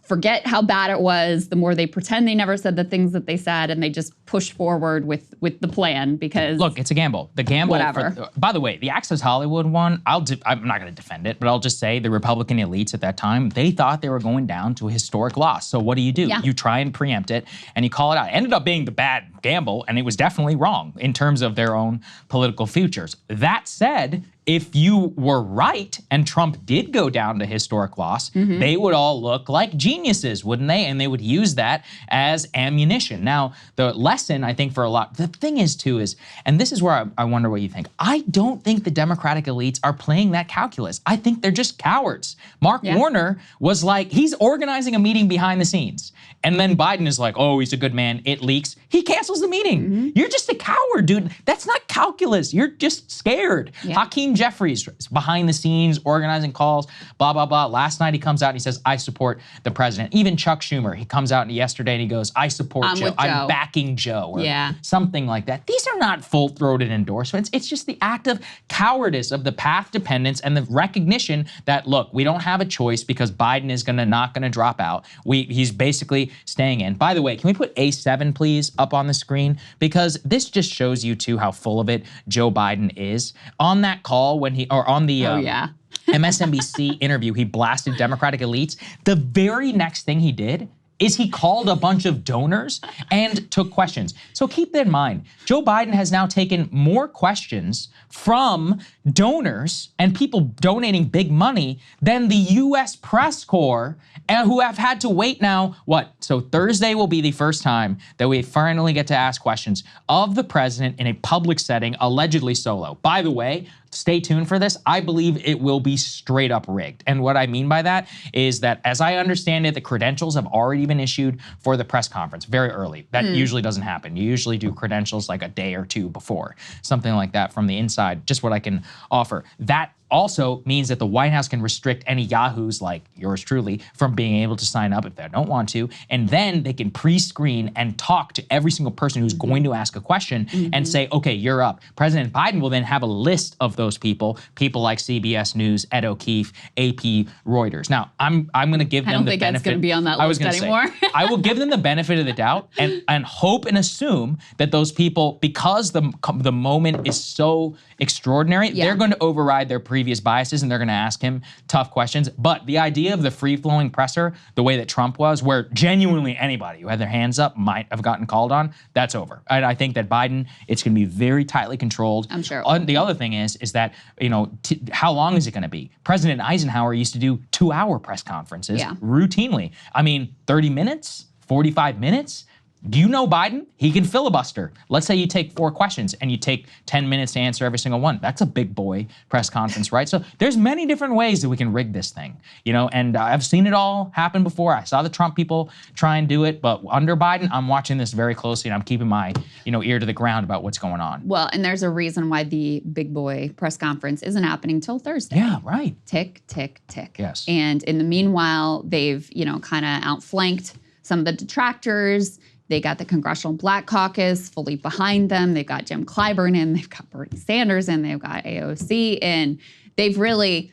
forget how bad it was, the more they pretend they never said the things that they said, and they just push forward with the plan, because look, it's a gamble. The gamble. Whatever. By the way, the Access Hollywood one, I'm not going to defend it, but I'll just say the Republican elites at that time, they thought they were going down to a historic loss. So what do? Yeah. You try and preempt it, and you call it out. It ended up being the bad gamble, and it was definitely wrong in terms of their own political futures. That said, if you were right and Trump did go down to historic loss, they would all look like geniuses, wouldn't they? And they would use that as ammunition. Now, the lesson, I think, for a lot, the thing is, too, is, and this is where I wonder what you think. I don't think the Democratic elites are playing that calculus. I think they're just cowards. Mark Warner was like, he's organizing a meeting behind the scenes. And then Biden is like, oh, he's a good man. It leaks. He cancels the meeting. You're just a coward, dude. That's not calculus. You're just scared. Hakeem Jeffries is behind the scenes, organizing calls, blah, blah, blah. Last night he comes out and he says, I support the president. Even Chuck Schumer, he comes out yesterday and he goes, I support Joe. I'm backing Joe, or something like that. These are not full-throated endorsements. It's just the act of cowardice, of the path dependence, and the recognition that, look, we don't have a choice because Biden is not going to drop out. He's basically staying in. By the way, can we put A7, please, up on the screen? Because this just shows you, too, how full of it Joe Biden is. On that call, on the MSNBC interview, he blasted Democratic elites. The very next thing he did is he called a bunch of donors and took questions. So keep that in mind. Joe Biden has now taken more questions from donors and people donating big money than the U.S. press corps, who have had to wait now, So Thursday will be the first time that we finally get to ask questions of the president in a public setting, allegedly solo. By the way, stay tuned for this. I believe it will be straight up rigged. And what I mean by that is that, as I understand it, the credentials have already been issued for the press conference very early. That usually doesn't happen. You usually do credentials like a day or two before, something like that from the inside, just what I can offer. That also means that the White House can restrict any yahoos like yours truly from being able to sign up if they don't want to. And then they can pre-screen and talk to every single person who's going to ask a question and say, okay, you're up. President Biden will then have a list of those people like CBS News, Ed O'Keefe, AP, Reuters. Now, I'm going to give them the benefit. I don't think that's going to be on that list anymore. I will give them the benefit of the doubt and hope and assume that those people, because the moment is so extraordinary, they're going to override their previous biases and they're going to ask him tough questions. But the idea of the free-flowing presser, the way that Trump was, where genuinely anybody who had their hands up might have gotten called on, that's over. And I think that Biden, it's going to be very tightly controlled. I'm sure. The other thing is that, how long is it going to be? President Eisenhower used to do 2-hour press conferences routinely. 30 minutes, 45 minutes. Do you know Biden? He can filibuster. Let's say you take 4 questions and you take 10 minutes to answer every single one. That's a big boy press conference, right? So there's many different ways that we can rig this thing, and I've seen it all happen before. I saw the Trump people try and do it, but under Biden, I'm watching this very closely and I'm keeping my, ear to the ground about what's going on. Well, and there's a reason why the big boy press conference isn't happening till Thursday. Yeah, right. Tick, tick, tick. Yes. And in the meanwhile, they've, kind of outflanked some of the detractors. They got the Congressional Black Caucus fully behind them. They've got Jim Clyburn in. They've got Bernie Sanders in. They've got AOC in. They've really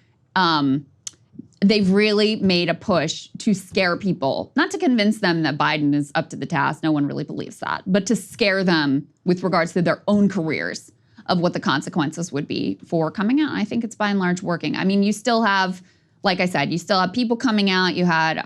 made a push to scare people, not to convince them that Biden is up to the task. No one really believes that, but to scare them with regards to their own careers of what the consequences would be for coming out. I think it's by and large working. You still have, like I said, you still have people coming out. You had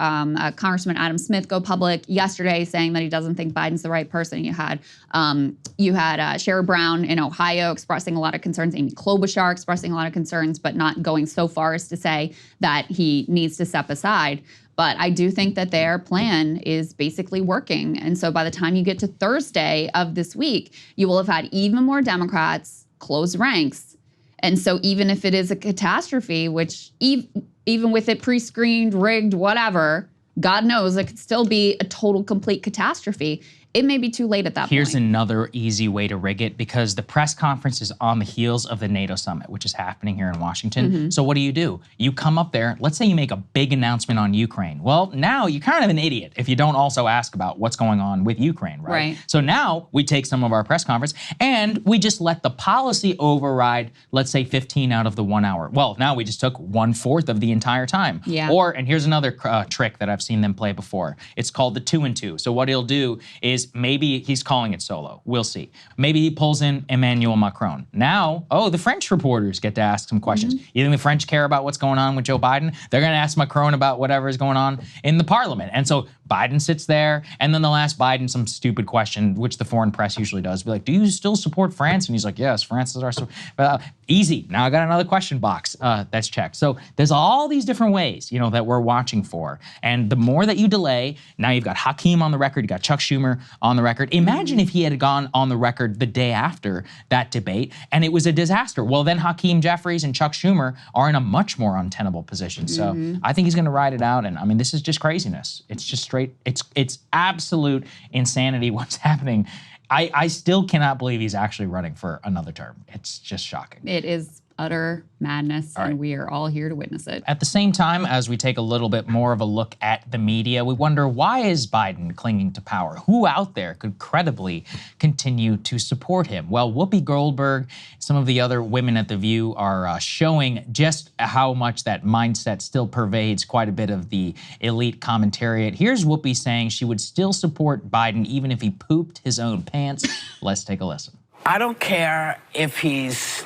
Congressman Adam Smith go public yesterday saying that he doesn't think Biden's the right person. You had Sherrod Brown in Ohio expressing a lot of concerns. Amy Klobuchar expressing a lot of concerns, but not going so far as to say that he needs to step aside. But I do think that their plan is basically working. And so by the time you get to Thursday of this week, you will have had even more Democrats close ranks. And so even if it is a catastrophe, which even with it pre-screened, rigged, whatever, God knows it could still be a total, complete catastrophe. It may be too late at that point. Here's another easy way to rig it, because the press conference is on the heels of the NATO summit, which is happening here in Washington. So what do? You come up there, let's say you make a big announcement on Ukraine. Well, now you're kind of an idiot if you don't also ask about what's going on with Ukraine, right? So now we take some of our press conference and we just let the policy override, let's say 15 out of the 1 hour. Well, now we just took 1/4 of the entire time. And here's another trick that I've seen them play before. It's called the 2 and 2. So what he'll do is maybe he's calling it solo. We'll see. Maybe he pulls in Emmanuel Macron. Now, the French reporters get to ask some questions. You think the French care about what's going on with Joe Biden? They're going to ask Macron about whatever is going on in the parliament. And so Biden sits there, and then they'll ask Biden some stupid question, which the foreign press usually does. Be like, do you still support France? And he's like, yes, France is our support. Easy. Now I got another question box. That's checked. So there's all these different ways, that we're watching for. And the more that you delay, now you've got Hakeem on the record, you got Chuck Schumer on the record. Imagine if he had gone on the record the day after that debate and it was a disaster. Well, then Hakeem Jeffries and Chuck Schumer are in a much more untenable position. So I think he's going to ride it out. And I mean, this is just craziness. It's just straight, it's absolute insanity what's happening. I still cannot believe he's actually running for another term. It's just shocking. It is utter madness, and we are all here to witness it. At the same time, as we take a little bit more of a look at the media, we wonder, why is Biden clinging to power? Who out there could credibly continue to support him? Well, Whoopi Goldberg, some of the other women at The View are showing just how much that mindset still pervades quite a bit of the elite commentariat. Here's Whoopi saying she would still support Biden even if he pooped his own pants. Let's take a listen. I don't care if he's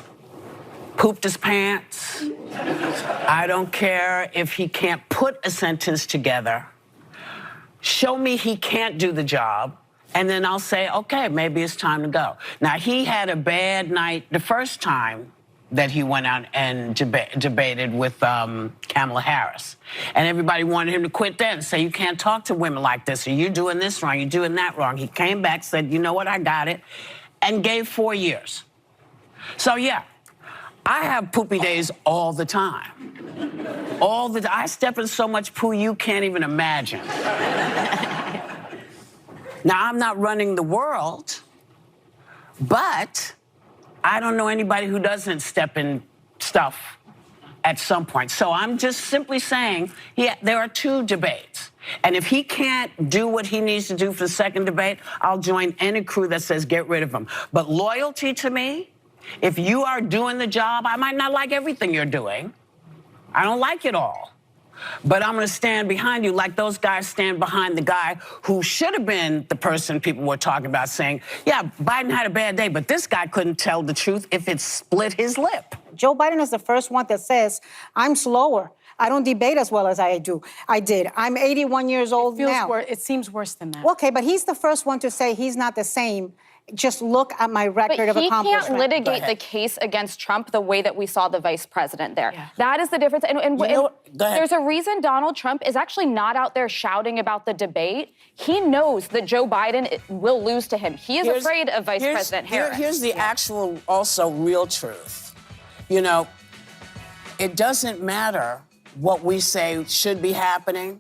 pooped his pants. I don't care if he can't put a sentence together. Show me he can't do the job, and then I'll say, okay, maybe it's time to go. Now, he had a bad night the first time that he went out and debated with Kamala Harris. And everybody wanted him to quit then, say, you can't talk to women like this, or you're doing this wrong, you're doing that wrong. He came back, said, you know what, I got it, and gave 4 years. So, yeah. I have poopy days all the time. I step in so much poo you can't even imagine. Now, I'm not running the world, but I don't know anybody who doesn't step in stuff at some point. So I'm just simply saying, there are 2 debates. And if he can't do what he needs to do for the second debate, I'll join any crew that says get rid of him. But loyalty to me, if you are doing the job, I might not like everything you're doing. I don't like it all. But I'm going to stand behind you like those guys stand behind the guy who should have been the person people were talking about saying, yeah, Biden had a bad day, but this guy couldn't tell the truth if it split his lip. Joe Biden is the first one that says, I'm slower. I don't debate as well as I did. I'm 81 years old now. It seems worse than that. Okay, but he's the first one to say he's not the same. Just look at my record of accomplishment. But he can't litigate the case against Trump the way that we saw the vice president there. Yeah. That is the difference. And there's a reason Donald Trump is actually not out there shouting about the debate. He knows that Joe Biden will lose to him. He is afraid of Vice President Harris. Here's the actual, also real truth. It doesn't matter what we say should be happening.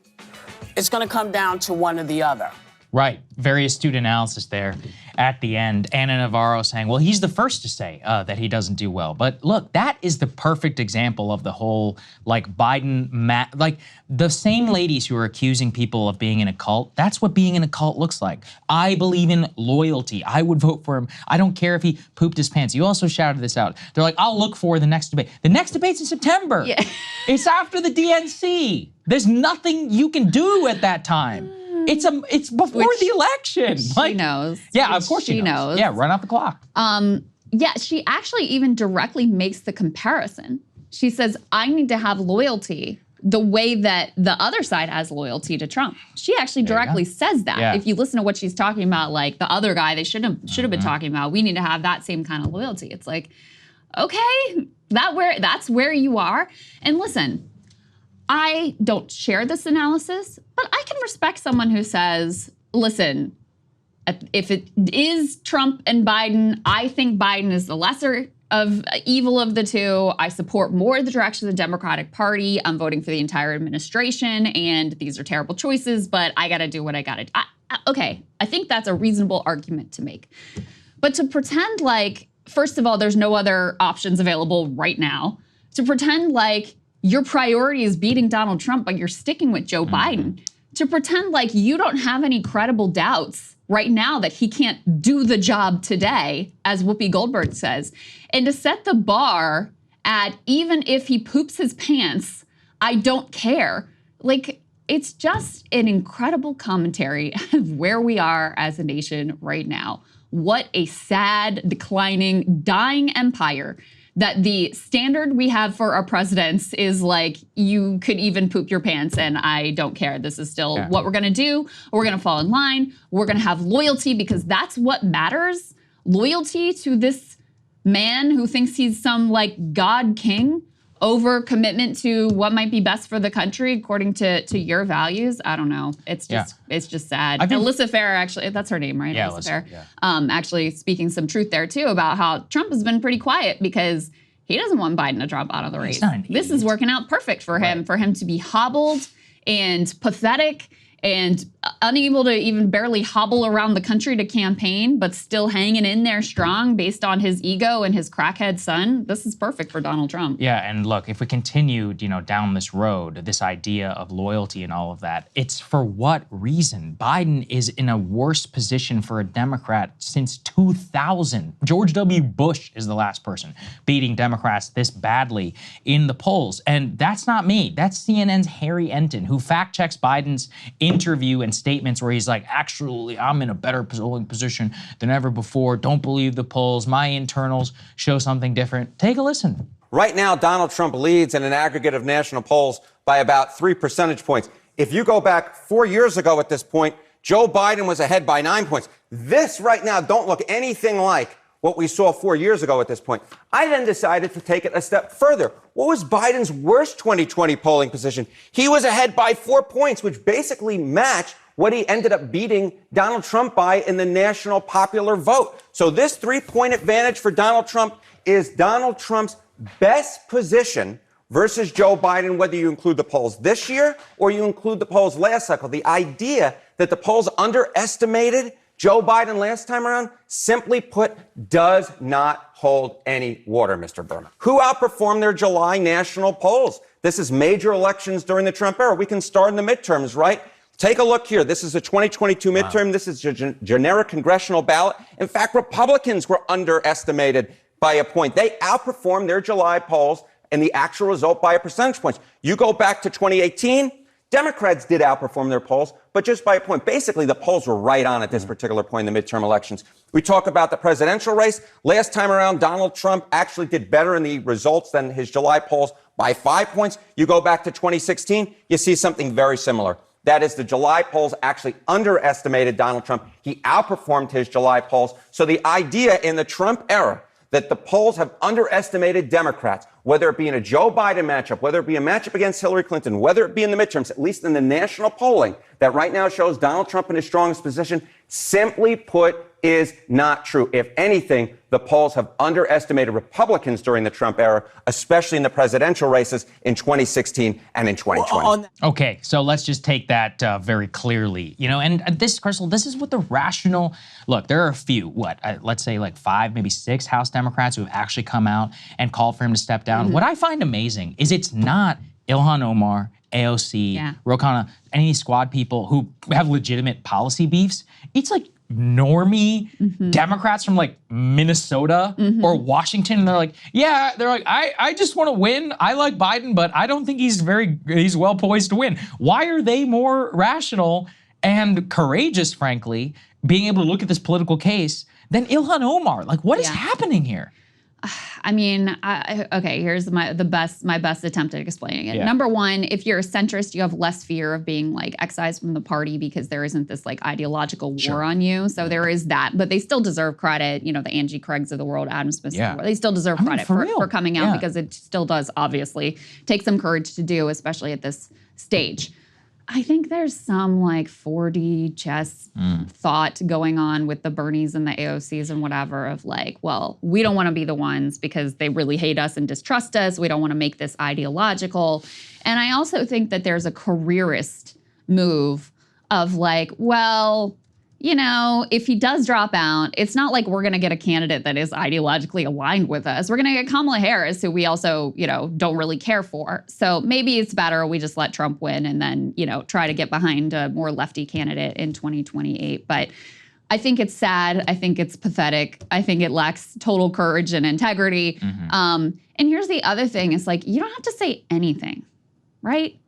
It's going to come down to one or the other. Right. Very astute analysis there at the end. Anna Navarro saying, well, he's the first to say that he doesn't do well. But look, that is the perfect example of the whole, Biden, the same ladies who are accusing people of being in a cult, that's what being in a cult looks like. I believe in loyalty. I would vote for him. I don't care if he pooped his pants. You also shouted this out. They're like, I'll look for the next debate. The next debate's in September. Yeah. It's after the DNC. There's nothing you can do at that time. It's before the election. She knows. Yeah, of course she knows. Yeah, run out the clock. Yeah, she actually even directly makes the comparison. She says, I need to have loyalty the way that the other side has loyalty to Trump. She actually directly says that. Yeah. If you listen to what she's talking about, like the other guy they should have been talking about, we need to have that same kind of loyalty. It's like, okay, that's where you are. And listen, I don't share this analysis, but I can respect someone who says, listen, if it is Trump and Biden, I think Biden is the lesser of evil of the two. I support more the direction of the Democratic Party. I'm voting for the entire administration, and these are terrible choices, but I got to do what I got to do. Okay, I think that's a reasonable argument to make. But to pretend like, first of all, there's no other options available right now, to pretend like your priority is beating Donald Trump, but you're sticking with Joe Biden, to pretend like you don't have any credible doubts right now that he can't do the job today, as Whoopi Goldberg says, and to set the bar at even if he poops his pants, I don't care. Like, it's just an incredible commentary of where we are as a nation right now. What a sad, declining, dying empire that the standard we have for our presidents is like, you could even poop your pants and I don't care. This is still what we're gonna do. We're gonna fall in line. We're gonna have loyalty because that's what matters. Loyalty to this man who thinks he's some like God king over commitment to what might be best for the country according to your values. I don't know. It's just sad. Alyssa Farah, actually, that's her name, right? Yeah, Alyssa Farah. yeah. Actually speaking some truth there too about how Trump has been pretty quiet because he doesn't want Biden to drop out of the race. This is working out perfect for him to be hobbled and pathetic and unable to even barely hobble around the country to campaign, but still hanging in there strong based on his ego and his crackhead son. This is perfect for Donald Trump. Yeah, and look, if we continue, down this road, this idea of loyalty and all of that, it's for what reason? Biden is in a worse position for a Democrat since 2000. George W. Bush is the last person beating Democrats this badly in the polls. And that's not me. That's CNN's Harry Enton, who fact checks Biden's interview and statements where he's like, actually, I'm in a better polling position than ever before. Don't believe the polls. My internals show something different. Take a listen. Right now, Donald Trump leads in an aggregate of national polls by about 3 percentage points. If you go back 4 years ago at this point, Joe Biden was ahead by 9 points. This right now don't look anything like what we saw 4 years ago at this point. I then decided to take it a step further. What was Biden's worst 2020 polling position? He was ahead by 4 points, which basically matched what he ended up beating Donald Trump by in the national popular vote. So this 3-point advantage for Donald Trump is Donald Trump's best position versus Joe Biden, whether you include the polls this year or you include the polls last cycle. The idea that the polls underestimated Joe Biden last time around, simply put, does not hold any water, Mr. Berman. Who outperformed their July national polls? This is major elections during the Trump era. We can start in the midterms, right? Take a look here. This is a 2022 midterm. Wow. This is a generic congressional ballot. In fact, Republicans were underestimated by a point. They outperformed their July polls and the actual result by a percentage point. You go back to 2018, Democrats did outperform their polls, but just by a point. Basically, the polls were right on at this particular point in the midterm elections. We talk about the presidential race. Last time around, Donald Trump actually did better in the results than his July polls by 5 points. You go back to 2016, you see something very similar. That is, the July polls actually underestimated Donald Trump. He outperformed his July polls. So the idea in the Trump era that the polls have underestimated Democrats, whether it be in a Joe Biden matchup, whether it be a matchup against Hillary Clinton, whether it be in the midterms, at least in the national polling that right now shows Donald Trump in his strongest position, simply put, is not true. If anything, the polls have underestimated Republicans during the Trump era, especially in the presidential races in 2016 and in 2020. Okay, so let's just take that very clearly. And this, Krystal, this is what the rational, look, there are a few, let's say like 5, maybe 6 House Democrats who have actually come out and called for him to step down. Mm-hmm. What I find amazing is it's not Ilhan Omar, AOC, Ro Khanna, any squad people who have legitimate policy beefs. It's like normie Democrats from like Minnesota or Washington, and they're like, I just want to win. I like Biden, but I don't think he's well poised to win. Why are they more rational and courageous, frankly, being able to look at this political case than Ilhan Omar? Like, what is happening here? I mean, okay, here's my best attempt at explaining it. Yeah. Number one, if you're a centrist, you have less fear of being like excised from the party because there isn't this like ideological war on you. So there is that, but they still deserve credit. You know, the Angie Craigs of the world, Adam Smith of the world, they still deserve credit for coming out because it still does obviously take some courage to do, especially at this stage. I think there's some like 4D chess thought going on with the Bernies and the AOCs and whatever of like, well, we don't want to be the ones because they really hate us and distrust us. We don't want to make this ideological. And I also think that there's a careerist move of like, well, you know, if he does drop out, it's not like we're going to get a candidate that is ideologically aligned with us. We're going to get Kamala Harris, who we also, you know, don't really care for. So maybe it's better we just let Trump win and then, you know, try to get behind a more lefty candidate in 2028. But I think it's sad. I think it's pathetic. I think it lacks total courage and integrity. And here's the other thing. It's like, you don't have to say anything, right?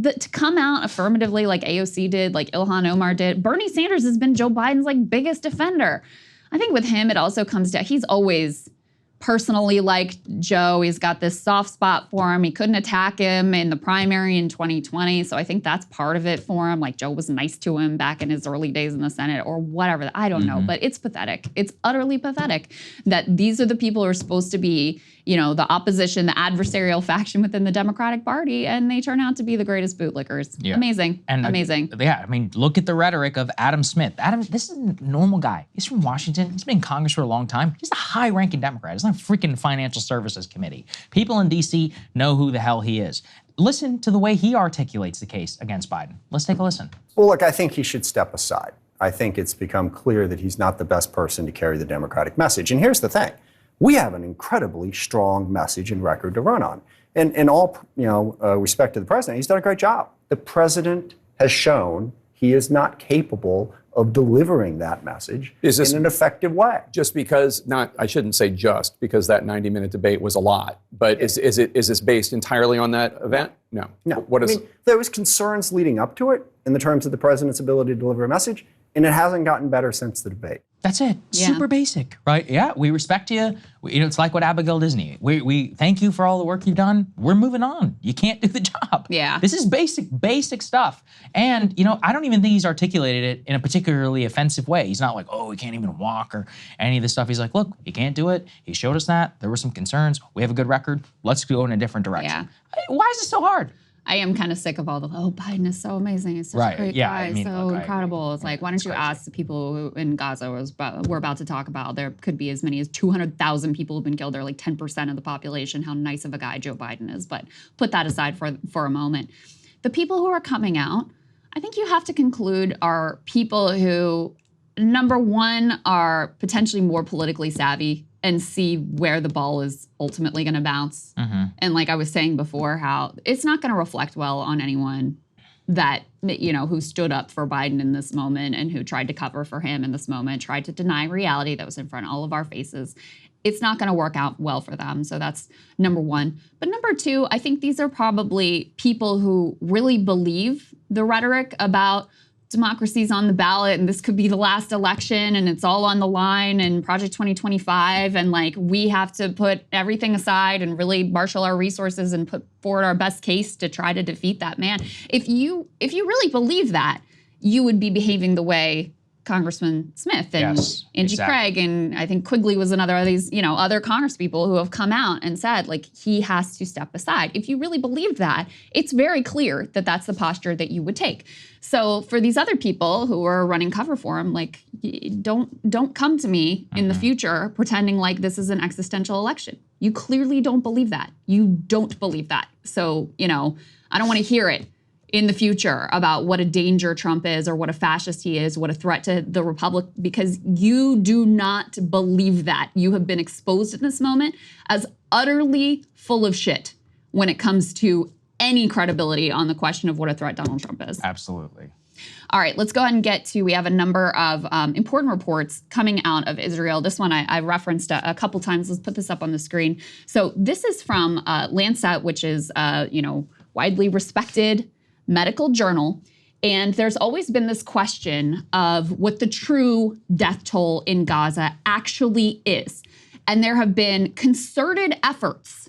To come out affirmatively like AOC did, like Ilhan Omar did. Bernie Sanders has been Joe Biden's like biggest defender. I think with him, it also comes down, he's always personally liked Joe. He's got this soft spot for him. He couldn't attack him in the primary in 2020. So I think that's part of it for him. Like Joe was nice to him back in his early days in the Senate or whatever. I don't know, but it's pathetic. It's utterly pathetic that these are the people who are supposed to be, you know, the opposition, the adversarial faction within the Democratic Party, and they turn out to be the greatest bootlickers. Yeah. Amazing. And amazing. I mean, look at the rhetoric of Adam Smith. This is a normal guy. He's from Washington. He's been in Congress for a long time. He's a high-ranking Democrat. He's on freaking Financial Services Committee. People in D.C. know who the hell he is. Listen to the way he articulates the case against Biden. Let's take a listen. Well, look, I think he should step aside. I think it's become clear that he's not the best person to carry the Democratic message. And here's the thing. We have an incredibly strong message and record to run on. And in all respect to the president, he's done a great job. The president has shown he is not capable of delivering that message in an effective way. Just because, I shouldn't say just, because that 90-minute debate was a lot, but is this based entirely on that event? No. What is? There was concerns leading up to it in the terms of the president's ability to deliver a message, and it hasn't gotten better since the debate. That's it. Yeah. Super basic, right? Yeah, we respect you. It's like what Abigail Disney. We thank you for all the work you've done. We're moving on. You can't do the job. Yeah. This is basic stuff. And, I don't even think he's articulated it in a particularly offensive way. He's not like, oh, he can't even walk or any of this stuff. He's like, look, he can't do it. He showed us that. There were some concerns. We have a good record. Let's go in a different direction. Yeah. Why is it so hard? I am kind of sick of all the, Biden is so amazing. He's such a great guy, incredible. It's like, why don't you ask the people who in Gaza we're about to talk about? There could be as many as 200,000 people who've been killed. They're like 10% of the population, how nice of a guy Joe Biden is. But put that aside for a moment. The people who are coming out, I think you have to conclude are people who, number one, are potentially more politically savvy and see where the ball is ultimately going to bounce. And like I was saying before, how it's not going to reflect well on anyone that, who stood up for Biden in this moment and who tried to cover for him in this moment, tried to deny reality that was in front of all of our faces. It's not going to work out well for them. So that's number one. But number two, I think these are probably people who really believe the rhetoric about democracy's on the ballot and this could be the last election and it's all on the line and Project 2025 and like we have to put everything aside and really marshal our resources and put forward our best case to try to defeat that man. If you really believe that, you would be behaving the way Congressman Smith and Angie Craig and I think Quigley was another of these, other congresspeople who have come out and said, like, he has to step aside. If you really believe that, it's very clear that that's the posture that you would take. So for these other people who are running cover for him, like, don't come to me in the future pretending like this is an existential election. You clearly don't believe that. You don't believe that. So, I don't want to hear it in the future about what a danger Trump is or what a fascist he is, what a threat to the republic, because you do not believe that. You have been exposed in this moment as utterly full of shit when it comes to any credibility on the question of what a threat Donald Trump is. Absolutely. All right, let's go ahead and get to, we have a number of important reports coming out of Israel. This one I referenced a couple times. Let's put this up on the screen. So this is from Lancet, which is, widely respected medical journal. And there's always been this question of what the true death toll in Gaza actually is. And there have been concerted efforts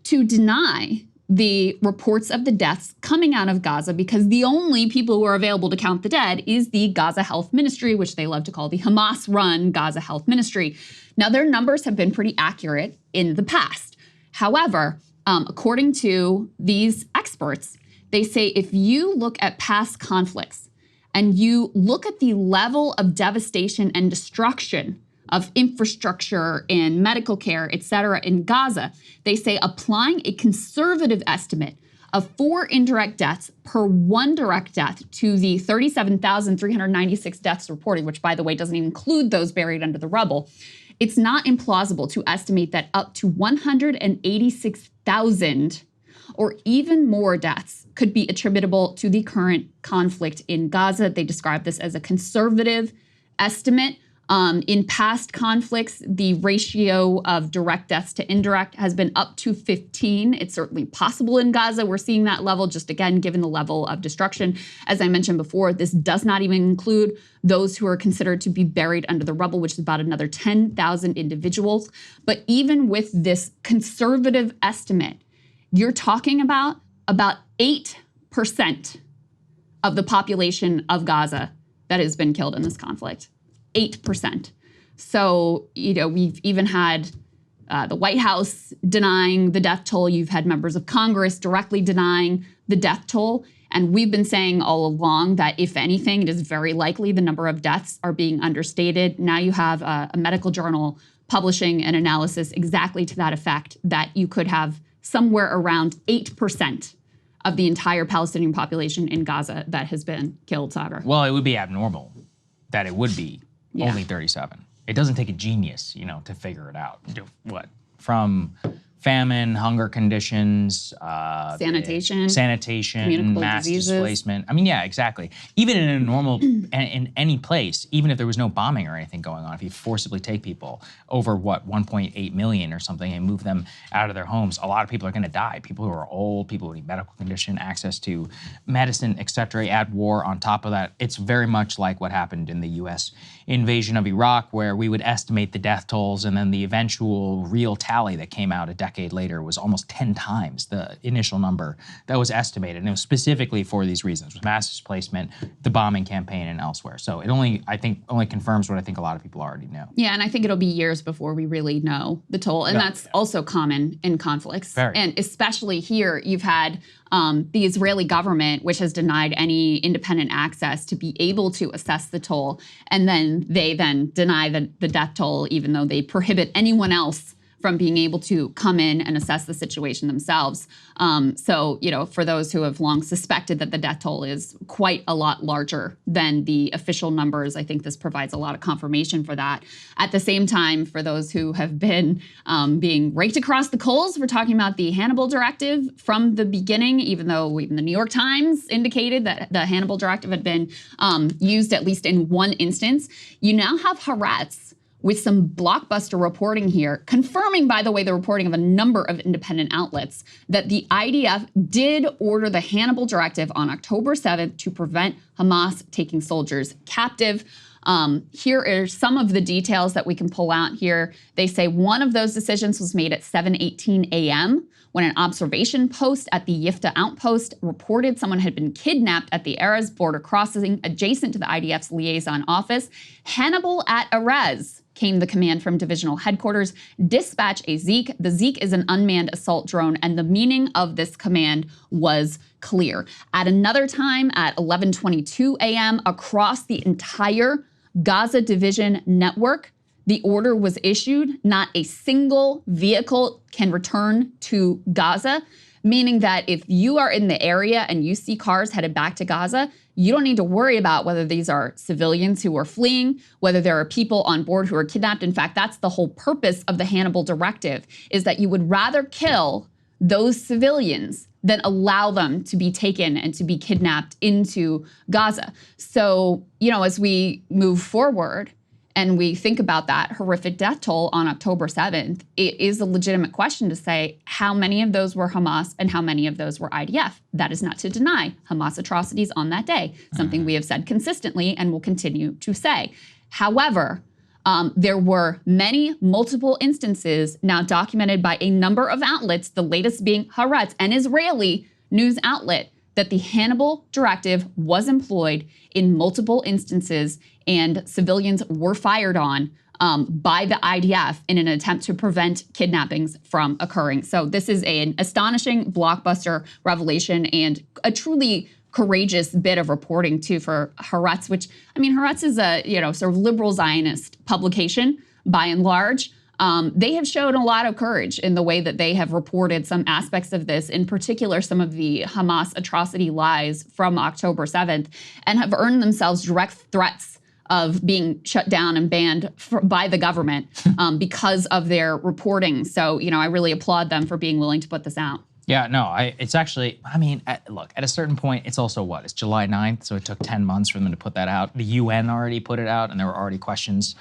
to deny the reports of the deaths coming out of Gaza, because the only people who are available to count the dead is the Gaza Health Ministry, which they love to call the Hamas-run Gaza Health Ministry. Now, their numbers have been pretty accurate in the past. However, according to these experts, they say if you look at past conflicts and you look at the level of devastation and destruction of infrastructure and medical care, et cetera, in Gaza, they say applying a conservative estimate of 4 indirect deaths per 1 direct death to the 37,396 deaths reported, which, by the way, doesn't even include those buried under the rubble, it's not implausible to estimate that up to 186,000 or even more deaths could be attributable to the current conflict in Gaza. They describe this as a conservative estimate. In past conflicts, the ratio of direct deaths to indirect has been up to 15. It's certainly possible in Gaza. We're seeing that level, just again, given the level of destruction. As I mentioned before, this does not even include those who are considered to be buried under the rubble, which is about another 10,000 individuals. But even with this conservative estimate, you're talking about 8% of the population of Gaza that has been killed in this conflict. 8%. So, we've even had the White House denying the death toll. You've had members of Congress directly denying the death toll. And we've been saying all along that, if anything, it is very likely the number of deaths are being understated. Now you have a medical journal publishing an analysis exactly to that effect, that you could have somewhere around 8% of the entire Palestinian population in Gaza that has been killed, Saagar. Well, it would be abnormal that it would be only 37. It doesn't take a genius, to figure it out. What? From famine, hunger conditions, sanitation, mass displacement. I mean, yeah, exactly. Even in a normal, in any place, even if there was no bombing or anything going on, if you forcibly take people over 1.8 million or something and move them out of their homes, a lot of people are going to die. People who are old, people who need medical condition, access to medicine, et cetera. Add war on top of that. It's very much like what happened in the U.S. invasion of Iraq, where we would estimate the death tolls, and then the eventual real tally that came out a decade later was almost 10 times the initial number that was estimated. And it was specifically for these reasons, with mass displacement, the bombing campaign, and elsewhere. So it only confirms what I think a lot of people already know. Yeah, and I think it'll be years before we really know the toll. And that's also common in conflicts. Very. And especially here, you've had the Israeli government, which has denied any independent access to be able to assess the toll. And then they deny the death toll, even though they prohibit anyone else from being able to come in and assess the situation themselves. So, for those who have long suspected that the death toll is quite a lot larger than the official numbers, I think this provides a lot of confirmation for that. At the same time, for those who have been being raked across the coals, we're talking about the Hannibal Directive from the beginning, even though even the New York Times indicated that the Hannibal Directive had been used at least in one instance. You now have Haaretz with some blockbuster reporting here, confirming, by the way, the reporting of a number of independent outlets, that the IDF did order the Hannibal Directive on October 7th to prevent Hamas taking soldiers captive. Here are some of the details that we can pull out here. They say one of those decisions was made at 7:18 a.m. when an observation post at the Yifta outpost reported someone had been kidnapped at the Erez border crossing adjacent to the IDF's liaison office. Hannibal at Erez, came the command from divisional headquarters. Dispatch a Zeke. The Zeke is an unmanned assault drone, and the meaning of this command was clear. At another time, at 11:22 a.m., across the entire Gaza division network, the order was issued. Not a single vehicle can return to Gaza, meaning that if you are in the area and you see cars headed back to Gaza, you don't need to worry about whether these are civilians who are fleeing, whether there are people on board who are kidnapped. In fact, that's the whole purpose of the Hannibal Directive, is that you would rather kill those civilians than allow them to be taken and to be kidnapped into Gaza. So, as we move forward and we think about that horrific death toll on October 7th, it is a legitimate question to say how many of those were Hamas and how many of those were IDF. That is not to deny Hamas atrocities on that day, something we have said consistently and will continue to say. However, There were multiple instances now documented by a number of outlets, the latest being Haaretz, an Israeli news outlet, that the Hannibal Directive was employed in multiple instances and civilians were fired on by the IDF in an attempt to prevent kidnappings from occurring. So this is an astonishing blockbuster revelation and a truly courageous bit of reporting too for Haaretz, which, I mean, Haaretz is a, sort of liberal Zionist publication by and large. They have shown a lot of courage in the way that they have reported some aspects of this, in particular some of the Hamas atrocity lies from October 7th, and have earned themselves direct threats of being shut down and banned by the government because of their reporting. So, I really applaud them for being willing to put this out. Yeah, no, it's actually, look, at a certain point, it's also what? It's July 9th, so it took 10 months for them to put that out. The UN already put it out, and there were already questions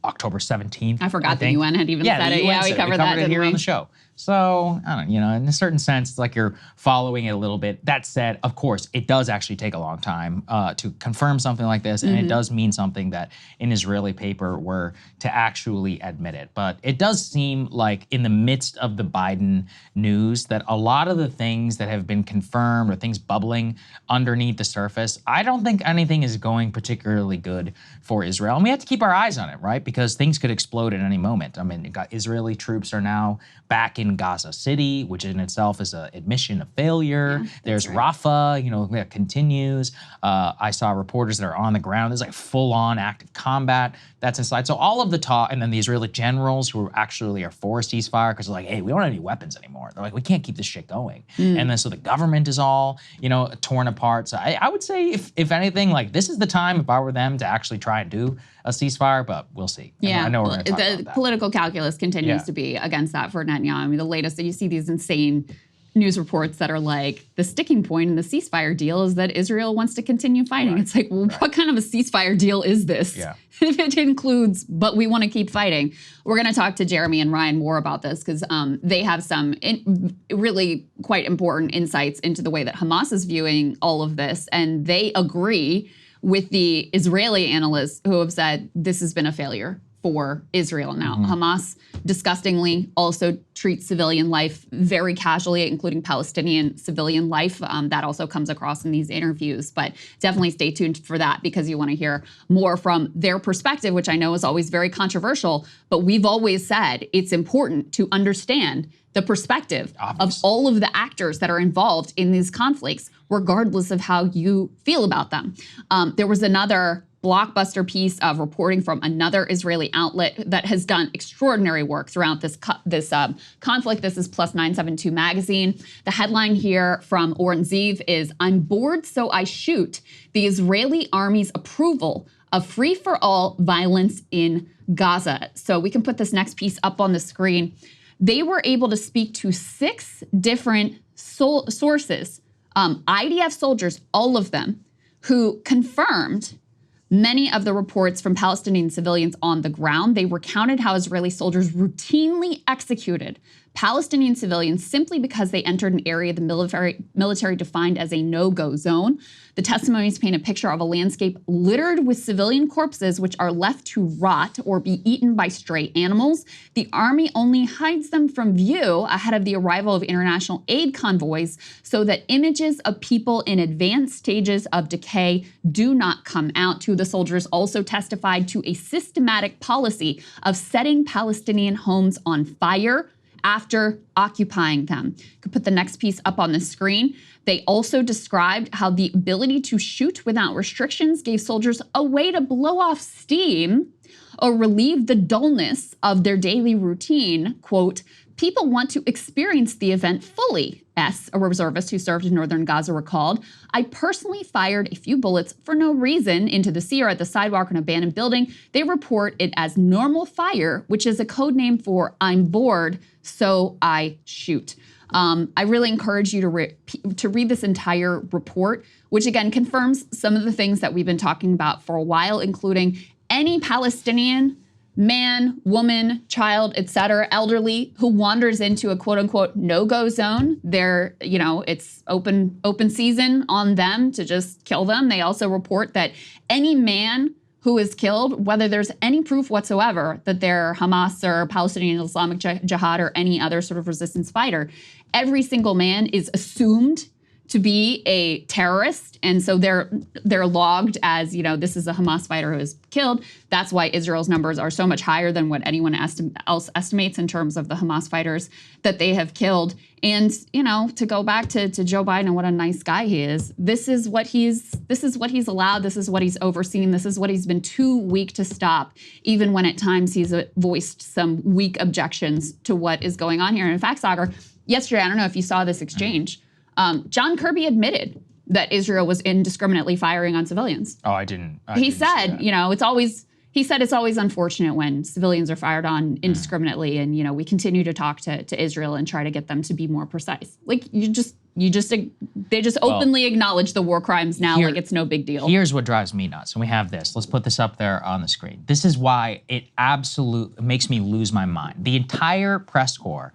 October 17th. I forgot the UN had even said it. Yeah, we covered that, didn't we? Here on the show. So, I don't know, in a certain sense, it's like you're following it a little bit. That said, of course, it does actually take a long time to confirm something like this, and it does mean something that an Israeli paper were to actually admit it. But it does seem like in the midst of the Biden news that a lot of the things that have been confirmed or things bubbling underneath the surface, I don't think anything is going particularly good for Israel. And we have to keep our eyes on it, right? Because things could explode at any moment. I mean, Israeli troops are now back in Gaza City, which in itself is an admission of failure. There's Rafah, that continues. I saw reporters that are on the ground. There's like full-on active combat that's inside. So all of the talk, and then the Israeli generals who actually are for a ceasefire because they're like, hey, we don't have any weapons anymore. They're like, we can't keep this shit going. And then so the government is all, torn apart. So I would say if anything, like this is the time if I were them to actually try and do a ceasefire, but we'll see. Yeah, I know we're going to talk about the that. political calculus continues to be against that for Netanyahu. I mean, the latest that you see these insane news reports that are like the sticking point in the ceasefire deal is that Israel wants to continue fighting. It's like, well, what kind of a ceasefire deal is this? If it includes, but we want to keep fighting. We're going to talk to Jeremy and Ryan more about this because they have some really quite important insights into the way that Hamas is viewing all of this. And they agree with the Israeli analysts who have said this has been a failure for Israel now. Hamas disgustingly also treats civilian life very casually, including Palestinian civilian life. That also comes across in these interviews, but definitely stay tuned for that because you want to hear more from their perspective, which I know is always very controversial, but we've always said it's important to understand the perspective of all of the actors that are involved in these conflicts, regardless of how you feel about them. There was another blockbuster piece of reporting from another Israeli outlet that has done extraordinary work throughout this conflict. This is Plus 972 magazine. The headline here from Oren Ziv is, "I'm bored, so I shoot. The Israeli army's approval of free-for-all violence in Gaza." So we can put this next piece up on the screen. They were able to speak to 6 different sources, IDF soldiers, all of them, who confirmed many of the reports from Palestinian civilians on the ground. They recounted how Israeli soldiers routinely executed Palestinian civilians simply because they entered an area the military defined as a no-go zone. The testimonies paint a picture of a landscape littered with civilian corpses which are left to rot or be eaten by stray animals. The army only hides them from view ahead of the arrival of international aid convoys so that images of people in advanced stages of decay do not come out. Two of the soldiers also testified to a systematic policy of setting Palestinian homes on fire after occupying them. You could put the next piece up on the screen. They also described how the ability to shoot without restrictions gave soldiers a way to blow off steam or relieve the dullness of their daily routine. Quote, "People want to experience the event fully," a reservist who served in northern Gaza recalled. "I personally fired a few bullets for no reason into the sea or at the sidewalk of an abandoned building. They report it as normal fire, which is a code name for I'm bored, so I shoot." I really encourage you to read this entire report, which again confirms some of the things that we've been talking about for a while, including any Palestinian man, woman, child, etc., elderly who wanders into a quote-unquote no-go zone. It's open season on them to just kill them. They also report that any man who is killed, whether there's any proof whatsoever that they're Hamas or Palestinian Islamic Jihad or any other sort of resistance fighter, every single man is assumed to be a terrorist, and so they're logged as, this is a Hamas fighter who is killed. That's why Israel's numbers are so much higher than what anyone else estimates in terms of the Hamas fighters that they have killed. And to go back to Joe Biden and what a nice guy he is, this is what he's allowed. This is what he's overseen. This is what he's been too weak to stop, even when at times he's voiced some weak objections to what is going on here. And in fact, Saagar, yesterday, I don't know if you saw this exchange. John Kirby admitted that Israel was indiscriminately firing on civilians. Oh, I didn't. He said, it's always unfortunate when civilians are fired on indiscriminately, and we continue to talk to Israel and try to get them to be more precise. Like they just openly acknowledge the war crimes now, like it's no big deal. Here's what drives me nuts, and we have this. Let's put this up there on the screen. This is why it absolutely makes me lose my mind. The entire press corps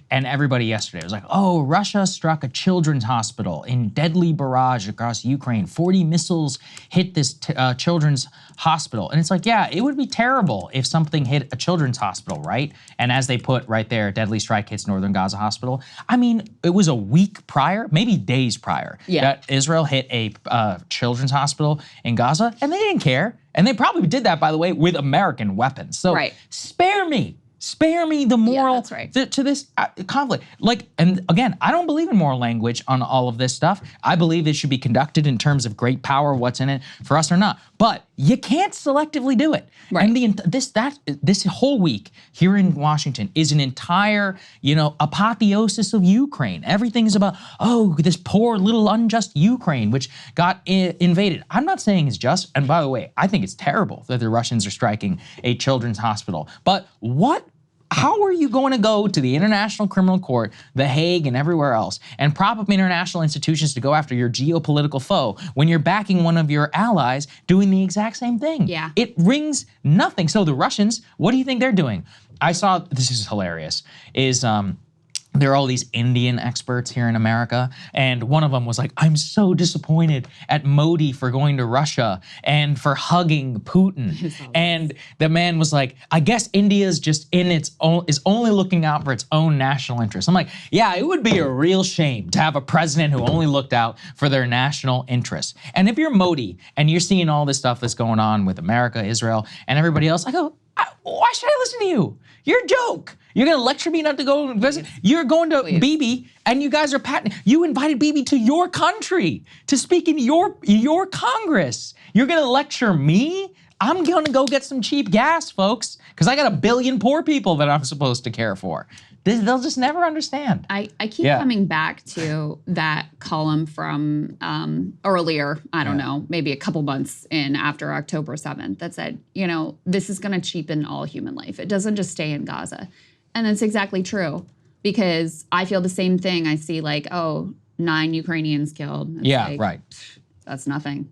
and everybody yesterday was like, oh, Russia struck a children's hospital in deadly barrage across Ukraine. 40 missiles hit this children's hospital. And it's like, yeah, it would be terrible if something hit a children's hospital, right? And as they put right there, deadly strike hits northern Gaza hospital. I mean, it was a week prior, maybe days prior, that Israel hit a children's hospital in Gaza, and they didn't care. And they probably did that, by the way, with American weapons. So spare me the moral to this conflict. And again, I don't believe in moral language on all of this stuff. I believe it should be conducted in terms of great power, what's in it for us or not. But you can't selectively do it. Right. And this whole week here in Washington is an entire, apotheosis of Ukraine. Everything is about, this poor little unjust Ukraine, which got invaded. I'm not saying it's just, and by the way, I think it's terrible that the Russians are striking a children's hospital. But how are you going to go to the International Criminal Court, The Hague, and everywhere else, and prop up international institutions to go after your geopolitical foe when you're backing one of your allies doing the exact same thing? Yeah. It rings nothing. So the Russians, what do you think they're doing? I saw, this is hilarious, there are all these Indian experts here in America, and one of them was like, I'm so disappointed at Modi for going to Russia and for hugging Putin. And the man was like, I guess India is just is only looking out for its own national interests. I'm like, yeah, it would be a real shame to have a president who only looked out for their national interests. And if you're Modi and you're seeing all this stuff that's going on with America, Israel, and everybody else, I go, why should I listen to you? You're a joke. You're going to lecture me not to go visit? You're going to Bibi, and you guys are you invited Bibi to your country to speak in your Congress. You're going to lecture me? I'm going to go get some cheap gas, folks, because I got 1 billion poor people that I'm supposed to care for. They'll just never understand. I keep coming back to that column from earlier, I don't know, maybe a couple months in after October 7th that said, this is going to cheapen all human life. It doesn't just stay in Gaza. And that's exactly true, because I feel the same thing. I see 9 Ukrainians killed. It's right. That's nothing.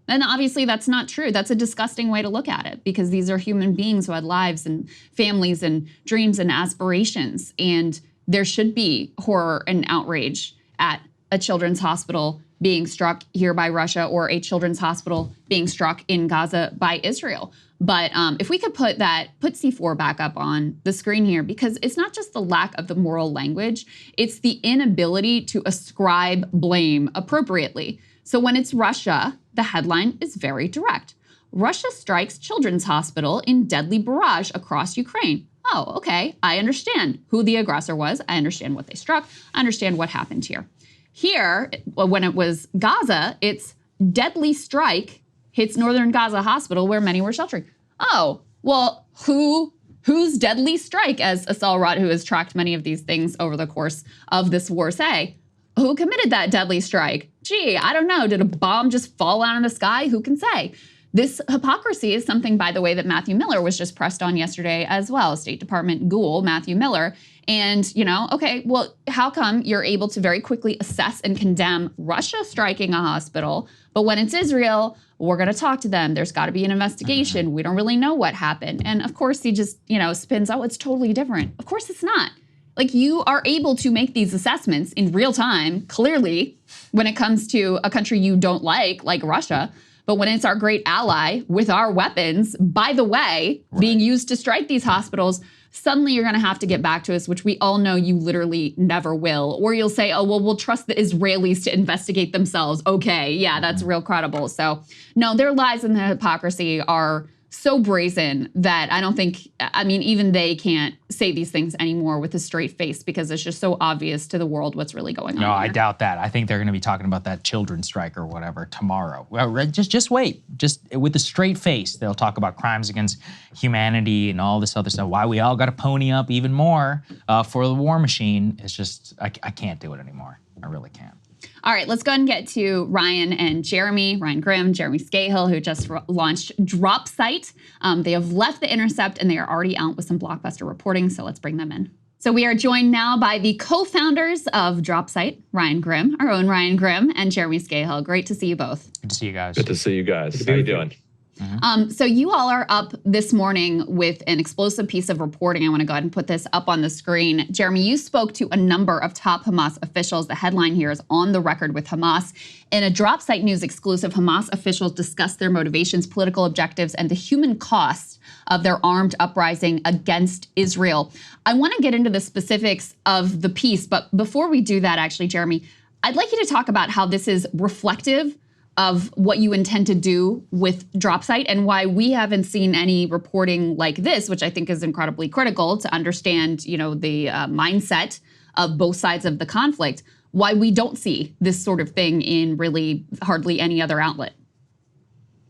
And obviously that's not true. That's a disgusting way to look at it, because these are human beings who had lives and families and dreams and aspirations. And there should be horror and outrage at a children's hospital being struck here by Russia, or a children's hospital being struck in Gaza by Israel. But if we could put C4 back up on the screen here, because it's not just the lack of the moral language, it's the inability to ascribe blame appropriately. So when it's Russia, the headline is very direct. Russia strikes children's hospital in deadly barrage across Ukraine. Oh, okay, I understand who the aggressor was. I understand what they struck. I understand what happened here. Here, when it was Gaza, it's deadly strike hits northern Gaza hospital where many were sheltering. Oh, well, whose deadly strike, as Asal Rott, who has tracked many of these things over the course of this war, say, who committed that deadly strike? Gee, I don't know. Did a bomb just fall out of the sky? Who can say? This hypocrisy is something, by the way, that Matthew Miller was just pressed on yesterday as well, State Department ghoul Matthew Miller. And, okay, well, how come you're able to very quickly assess and condemn Russia striking a hospital, but when it's Israel, we're going to talk to them. There's got to be an investigation. We don't really know what happened. And of course, he just, spins, it's totally different. Of course it's not. You are able to make these assessments in real time, clearly, when it comes to a country you don't like Russia. But when it's our great ally with our weapons, by the way, being used to strike these hospitals, suddenly you're going to have to get back to us, which we all know you literally never will. Or you'll say, oh, well, we'll trust the Israelis to investigate themselves. Okay, yeah, that's real credible. So no, their lies and the hypocrisy are so brazen that I don't think, I mean, even they can't say these things anymore with a straight face because it's just so obvious to the world what's really going on. No, here. I doubt that. I think they're going to be talking about that children's strike or whatever tomorrow. Well, just wait. Just with a straight face, they'll talk about crimes against humanity and all this other stuff. Why we all got to pony up even more for the war machine. It's just, I can't do it anymore. I really can't. All right, let's go ahead and get to Ryan and Jeremy, Ryan Grimm, Jeremy Scahill, who just launched Dropsite. They have left The Intercept and they are already out with some blockbuster reporting, so let's bring them in. So we are joined now by the co-founders of Dropsite, Ryan Grimm, our own Ryan Grimm, and Jeremy Scahill. Great to see you both. Good to see you guys. Good to see you guys. How you doing? So you all are up this morning with an explosive piece of reporting. I want to go ahead and put this up on the screen. Jeremy, you spoke to a number of top Hamas officials. The headline here is On the Record with Hamas. In a Dropsite News exclusive, Hamas officials discussed their motivations, political objectives, and the human cost of their armed uprising against Israel. I want to get into the specifics of the piece, but before we do that, actually, Jeremy, I'd like you to talk about how this is reflective of what you intend to do with Dropsite and why we haven't seen any reporting like this, which I think is incredibly critical to understand, you know, the mindset of both sides of the conflict, why we don't see this sort of thing in really hardly any other outlet.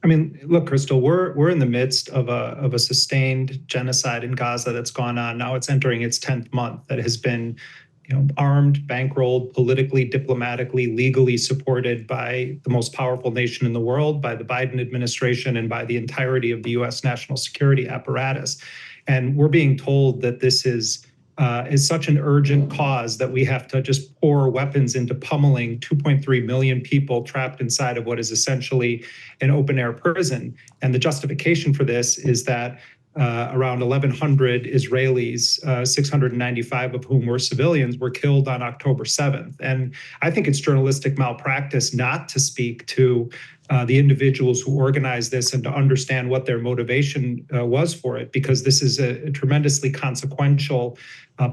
I mean, look, Krystal, we're in the midst of a sustained genocide in Gaza that's gone on. Now it's entering its 10th month that has been armed, bankrolled, politically, diplomatically, legally supported by the most powerful nation in the world, by the Biden administration, and by the entirety of the U.S. national security apparatus. And we're being told that this is such an urgent cause that we have to just pour weapons into pummeling 2.3 million people trapped inside of what is essentially an open-air prison. And the justification for this is that around 1,100 Israelis, 695 of whom were civilians, were killed on October 7th. And I think it's journalistic malpractice not to speak to the individuals who organized this and to understand what their motivation was for it, because this is a tremendously consequential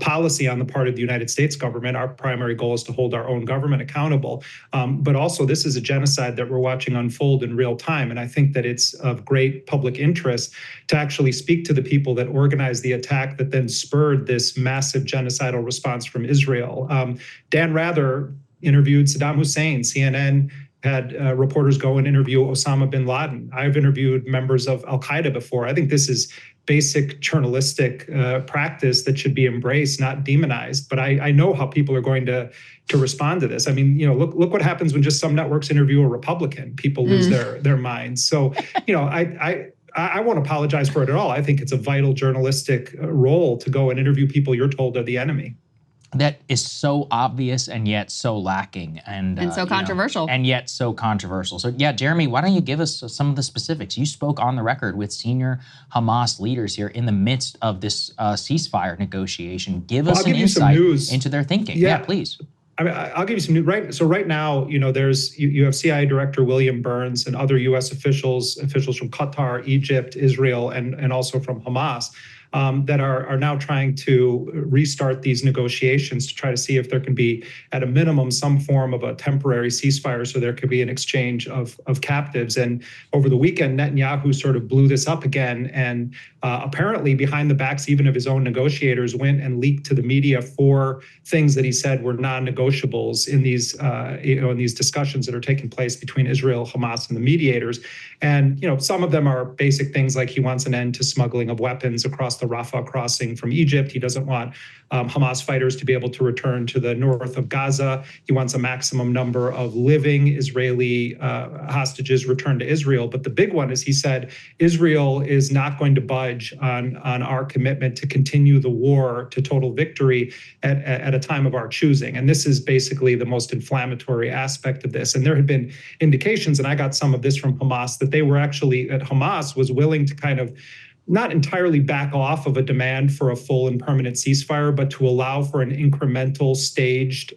policy on the part of the United States government. Our primary goal is to hold our own government accountable. But also, this is a genocide that we're watching unfold in real time. And I think that it's of great public interest to actually speak to the people that organized the attack that then spurred this massive genocidal response from Israel. Dan Rather interviewed Saddam Hussein. CNN had reporters go and interview Osama bin Laden. I've interviewed members of Al-Qaeda before. I think this is basic journalistic practice that should be embraced, not demonized. But I know how people are going to respond to this. I mean, look what happens when just some networks interview a Republican. People lose their minds. So, I won't apologize for it at all. I think it's a vital journalistic role to go and interview people you're told are the enemy. That is so obvious and yet so lacking and so controversial. And yet so controversial. So yeah, Jeremy, why don't you give us some of the specifics? You spoke on the record with senior Hamas leaders here in the midst of this ceasefire negotiation. Give us an insight into their thinking. Yeah, please. I mean, I'll give you some news. Right. So right now, there's you have CIA Director William Burns and other U.S. officials from Qatar, Egypt, Israel, and also from Hamas. That are now trying to restart these negotiations to try to see if there can be, at a minimum, some form of a temporary ceasefire so there could be an exchange of captives. And over the weekend, Netanyahu sort of blew this up again. And apparently, behind the backs even of his own negotiators, went and leaked to the media 4 things that he said were non-negotiables in these in these discussions that are taking place between Israel, Hamas, and the mediators. And some of them are basic things like he wants an end to smuggling of weapons across the Rafah crossing from Egypt. He doesn't want Hamas fighters to be able to return to the north of Gaza. He wants a maximum number of living Israeli hostages returned to Israel. But the big one is he said Israel is not going to budge on our commitment to continue the war to total victory at a time of our choosing. And this is basically the most inflammatory aspect of this. And there had been indications, and I got some of this from Hamas, that they were actually, that Hamas was willing to kind of not entirely back off of a demand for a full and permanent ceasefire, but to allow for an incremental staged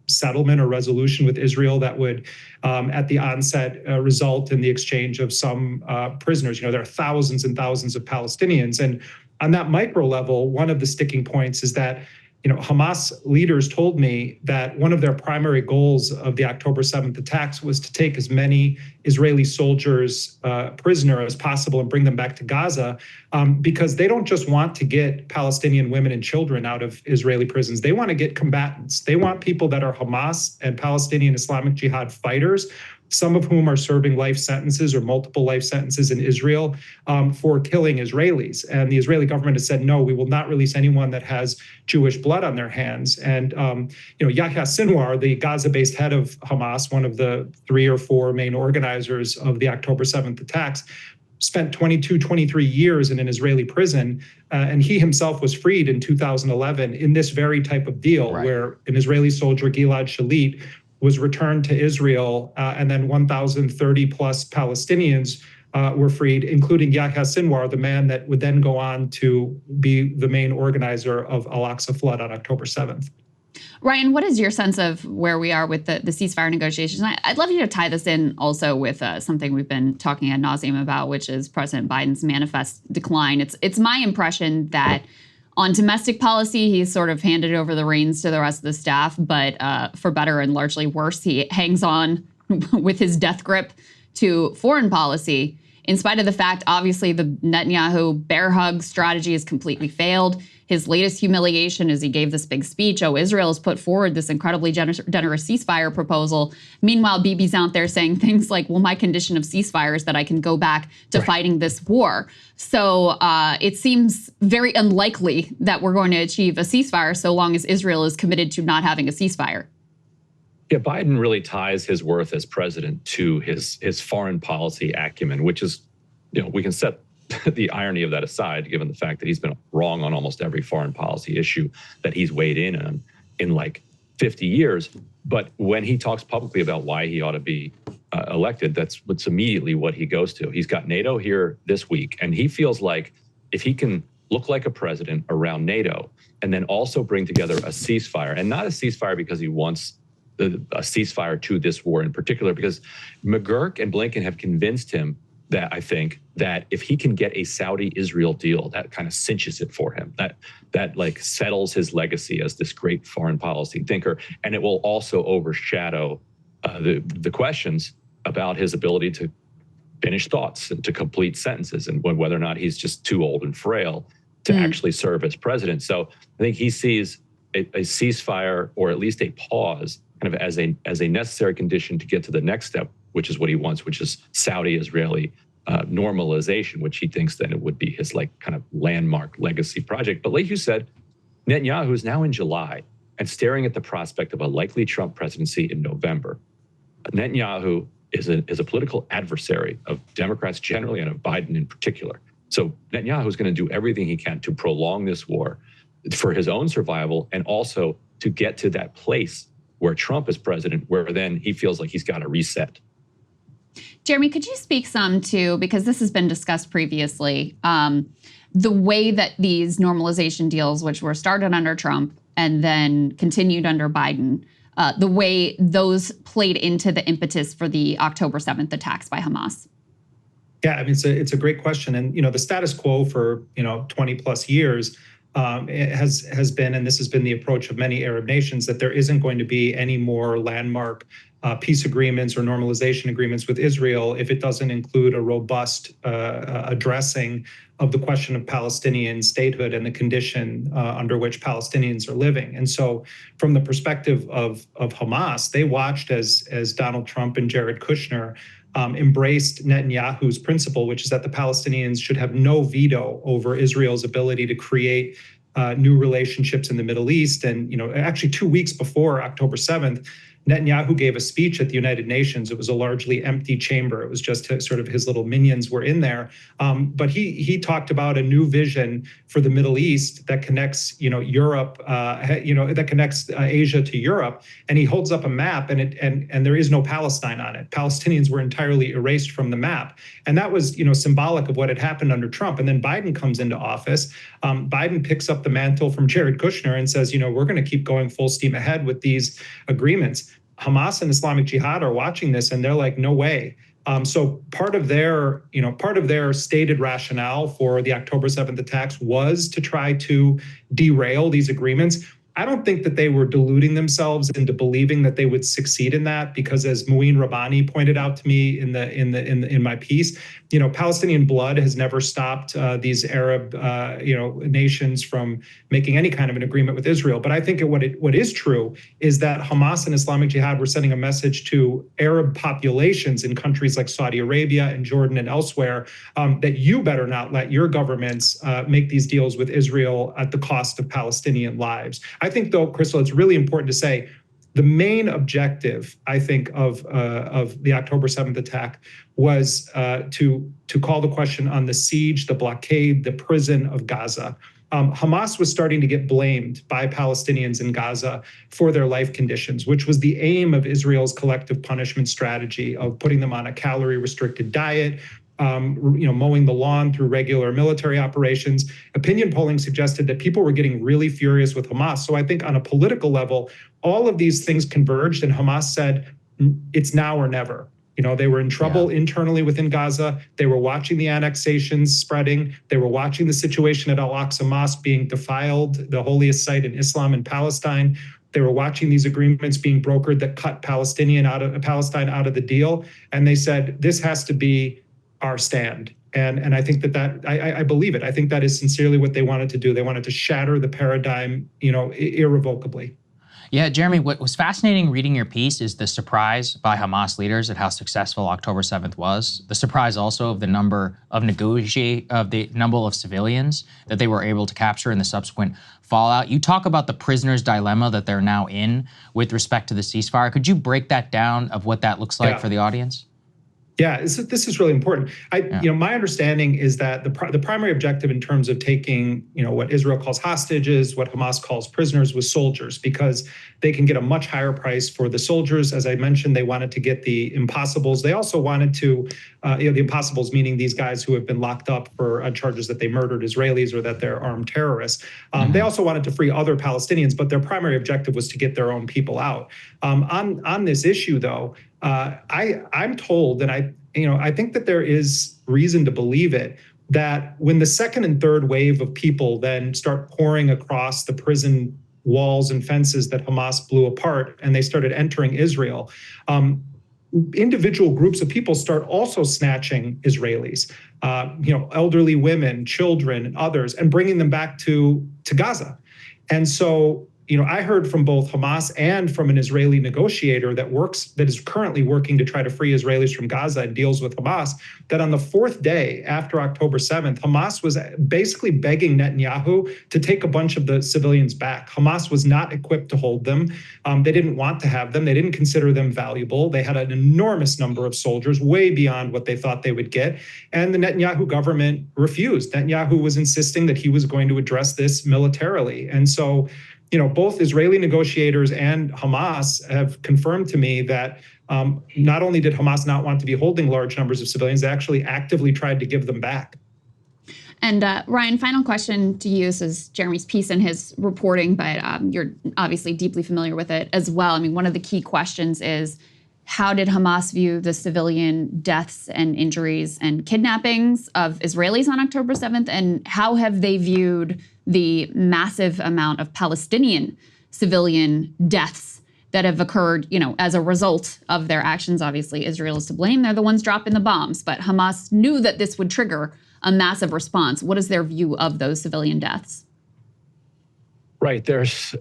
settlement or resolution with Israel that would, at the onset, result in the exchange of some prisoners. There are thousands and thousands of Palestinians. And on that micro level, one of the sticking points is that Hamas leaders told me that one of their primary goals of the October 7th attacks was to take as many Israeli soldiers prisoner as possible and bring them back to Gaza, because they don't just want to get Palestinian women and children out of Israeli prisons. They want to get combatants. They want people that are Hamas and Palestinian Islamic Jihad fighters, some of whom are serving life sentences or multiple life sentences in Israel for killing Israelis. And the Israeli government has said, no, we will not release anyone that has Jewish blood on their hands. And Yahya Sinwar, the Gaza-based head of Hamas, one of the 3 or 4 main organizers of the October 7th attacks, spent 22, 23 years in an Israeli prison. And he himself was freed in 2011 in this very type of deal, where an Israeli soldier, Gilad Shalit, was returned to Israel, and then 1,030 plus Palestinians were freed, including Yahya Sinwar, the man that would then go on to be the main organizer of Al-Aqsa flood on October 7th. Ryan, what is your sense of where we are with the ceasefire negotiations? I'd love you to tie this in also with something we've been talking ad nauseum about, which is President Biden's manifest decline. It's my impression that on domestic policy, he's sort of handed over the reins to the rest of the staff, but for better and largely worse, he hangs on with his death grip to foreign policy, in spite of the fact, obviously, the Netanyahu bear hug strategy has completely failed. His latest humiliation is he gave this big speech. Israel has put forward this incredibly generous ceasefire proposal. Meanwhile, Bibi's out there saying things like, well, my condition of ceasefire is that I can go back to fighting this war. So it seems very unlikely that we're going to achieve a ceasefire so long as Israel is committed to not having a ceasefire. Yeah, Biden really ties his worth as president to his foreign policy acumen, which is, we can set the irony of that aside, given the fact that he's been wrong on almost every foreign policy issue that he's weighed in on in like 50 years. But when he talks publicly about why he ought to be elected, that's immediately what he goes to. He's got NATO here this week, and he feels like if he can look like a president around NATO and then also bring together a ceasefire, and not a ceasefire because he wants a ceasefire to this war in particular, because McGurk and Blinken have convinced him that, I think, that if he can get a Saudi-Israel deal, that kind of cinches it for him, that like settles his legacy as this great foreign policy thinker. And it will also overshadow the questions about his ability to finish thoughts and to complete sentences, and whether or not he's just too old and frail to actually serve as president. So I think he sees a ceasefire, or at least a pause, kind of as a necessary condition to get to the next step, which is what he wants, which is Saudi-Israeli normalization, which he thinks then it would be his like kind of landmark legacy project. But like you said, Netanyahu is now in July and staring at the prospect of a likely Trump presidency in November. Netanyahu is a political adversary of Democrats generally and of Biden in particular. So Netanyahu is going to do everything he can to prolong this war for his own survival, and also to get to that place where Trump is president, where then he feels like he's got to reset. Jeremy, could you speak some to, because this has been discussed previously, the way that these normalization deals, which were started under Trump and then continued under Biden, the way those played into the impetus for the October 7th attacks by Hamas? Yeah, I mean, it's a great question. And, the status quo for, 20 plus years it has been, and this has been the approach of many Arab nations, that there isn't going to be any more landmark peace agreements or normalization agreements with Israel if it doesn't include a robust addressing of the question of Palestinian statehood and the condition under which Palestinians are living. And so from the perspective of Hamas, they watched as Donald Trump and Jared Kushner embraced Netanyahu's principle, which is that the Palestinians should have no veto over Israel's ability to create new relationships in the Middle East. And, actually 2 weeks before October 7th, Netanyahu gave a speech at the United Nations. It was a largely empty chamber. It was just sort of his little minions were in there. But he talked about a new vision for the Middle East that connects, Europe, that connects Asia to Europe. And he holds up a map, and there is no Palestine on it. Palestinians were entirely erased from the map. And that was, symbolic of what had happened under Trump. And then Biden comes into office. Biden picks up the mantle from Jared Kushner and says, we're going to keep going full steam ahead with these agreements. Hamas and Islamic Jihad are watching this, and they're like, no way. So part of their stated rationale for the October 7th attacks was to try to derail these agreements. I don't think that they were deluding themselves into believing that they would succeed in that, because as Mouin Rabbani pointed out to me in my piece, Palestinian blood has never stopped these Arab nations from making any kind of an agreement with Israel. But I think what is true is that Hamas and Islamic Jihad were sending a message to Arab populations in countries like Saudi Arabia and Jordan and elsewhere that you better not let your governments make these deals with Israel at the cost of Palestinian lives. I think, though, Krystal, it's really important to say the main objective, I think, of the October 7th attack was to call the question on the siege, the blockade, the prison of Gaza. Hamas was starting to get blamed by Palestinians in Gaza for their life conditions, which was the aim of Israel's collective punishment strategy of putting them on a calorie-restricted diet, mowing the lawn through regular military operations. Opinion polling suggested that people were getting really furious with Hamas. So I think on a political level, all of these things converged, and Hamas said, it's now or never. They were in trouble internally within Gaza. They were watching the annexations spreading. They were watching the situation at Al-Aqsa Mosque being defiled, the holiest site in Islam in Palestine. They were watching these agreements being brokered that cut Palestine out of the deal. And they said, this has to be our stand. And I think that I believe it. I think that is sincerely what they wanted to do. They wanted to shatter the paradigm, irrevocably. Yeah, Jeremy, what was fascinating reading your piece is the surprise by Hamas leaders at how successful October 7th was. The surprise also of the number of civilians that they were able to capture in the subsequent fallout. You talk about the prisoner's dilemma that they're now in with respect to the ceasefire. Could you break that down of what that looks like for the audience? Yeah, this is really important. My understanding is that the primary objective in terms of taking, what Israel calls hostages, what Hamas calls prisoners, was soldiers, because they can get a much higher price for the soldiers. As I mentioned, they wanted to get the impossibles. They also wanted to, the impossibles meaning these guys who have been locked up for charges that they murdered Israelis or that they're armed terrorists. They also wanted to free other Palestinians, but their primary objective was to get their own people out. On this issue, though, I'm told, and I think that there is reason to believe it, that when the second and third wave of people then start pouring across the prison walls and fences that Hamas blew apart, and they started entering Israel, individual groups of people start also snatching Israelis, elderly women, children, and others, and bringing them back to Gaza. And so, I heard from both Hamas and from an Israeli negotiator that is currently working to try to free Israelis from Gaza and deals with Hamas, that on the fourth day after October 7th, Hamas was basically begging Netanyahu to take a bunch of the civilians back. Hamas was not equipped to hold them. They didn't want to have them. They didn't consider them valuable. They had an enormous number of soldiers, way beyond what they thought they would get. And the Netanyahu government refused. Netanyahu was insisting that he was going to address this militarily. And so, both Israeli negotiators and Hamas have confirmed to me that not only did Hamas not want to be holding large numbers of civilians, they actually actively tried to give them back. And Ryan, final question to you. This is Jeremy's piece and his reporting, but you're obviously deeply familiar with it as well. I mean, one of the key questions is, how did Hamas view the civilian deaths and injuries and kidnappings of Israelis on October 7th? And how have they viewed the massive amount of Palestinian civilian deaths that have occurred, as a result of their actions? Obviously, Israel is to blame. They're the ones dropping the bombs. But Hamas knew that this would trigger a massive response. What is their view of those civilian deaths? Right. There's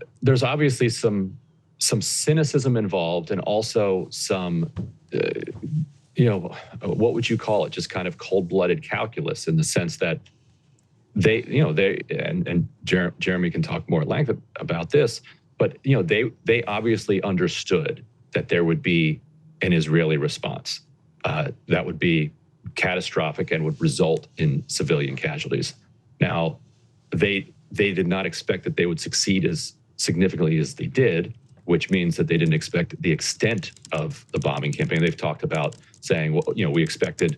obviously some cynicism involved, and also some, what would you call it? Just kind of cold-blooded calculus, in the sense that Jeremy can talk more at length about this, but they obviously understood that there would be an Israeli response that would be catastrophic and would result in civilian casualties. Now, they did not expect that they would succeed as significantly as they did, which means that they didn't expect the extent of the bombing campaign. They've talked about saying, well, we expected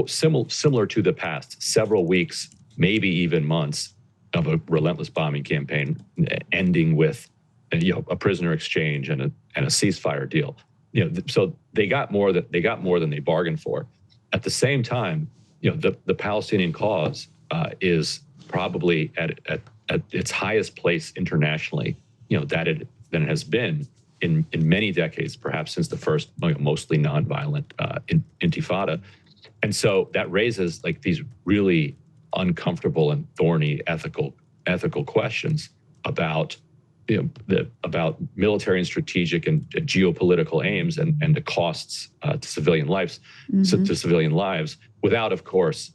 similar to the past, several weeks, maybe even months of a relentless bombing campaign, ending with a prisoner exchange and a ceasefire deal. So they got more than they bargained for. At the same time, the Palestinian cause is probably at its highest place internationally, than it has been in many decades, perhaps since the first mostly nonviolent intifada. And so that raises like these really uncomfortable and thorny ethical questions about about military and strategic and geopolitical aims and the costs to civilian lives, without, of course,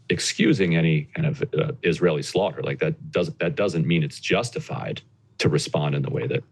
excusing any kind of Israeli slaughter. Like that doesn't mean it's justified to respond in the way that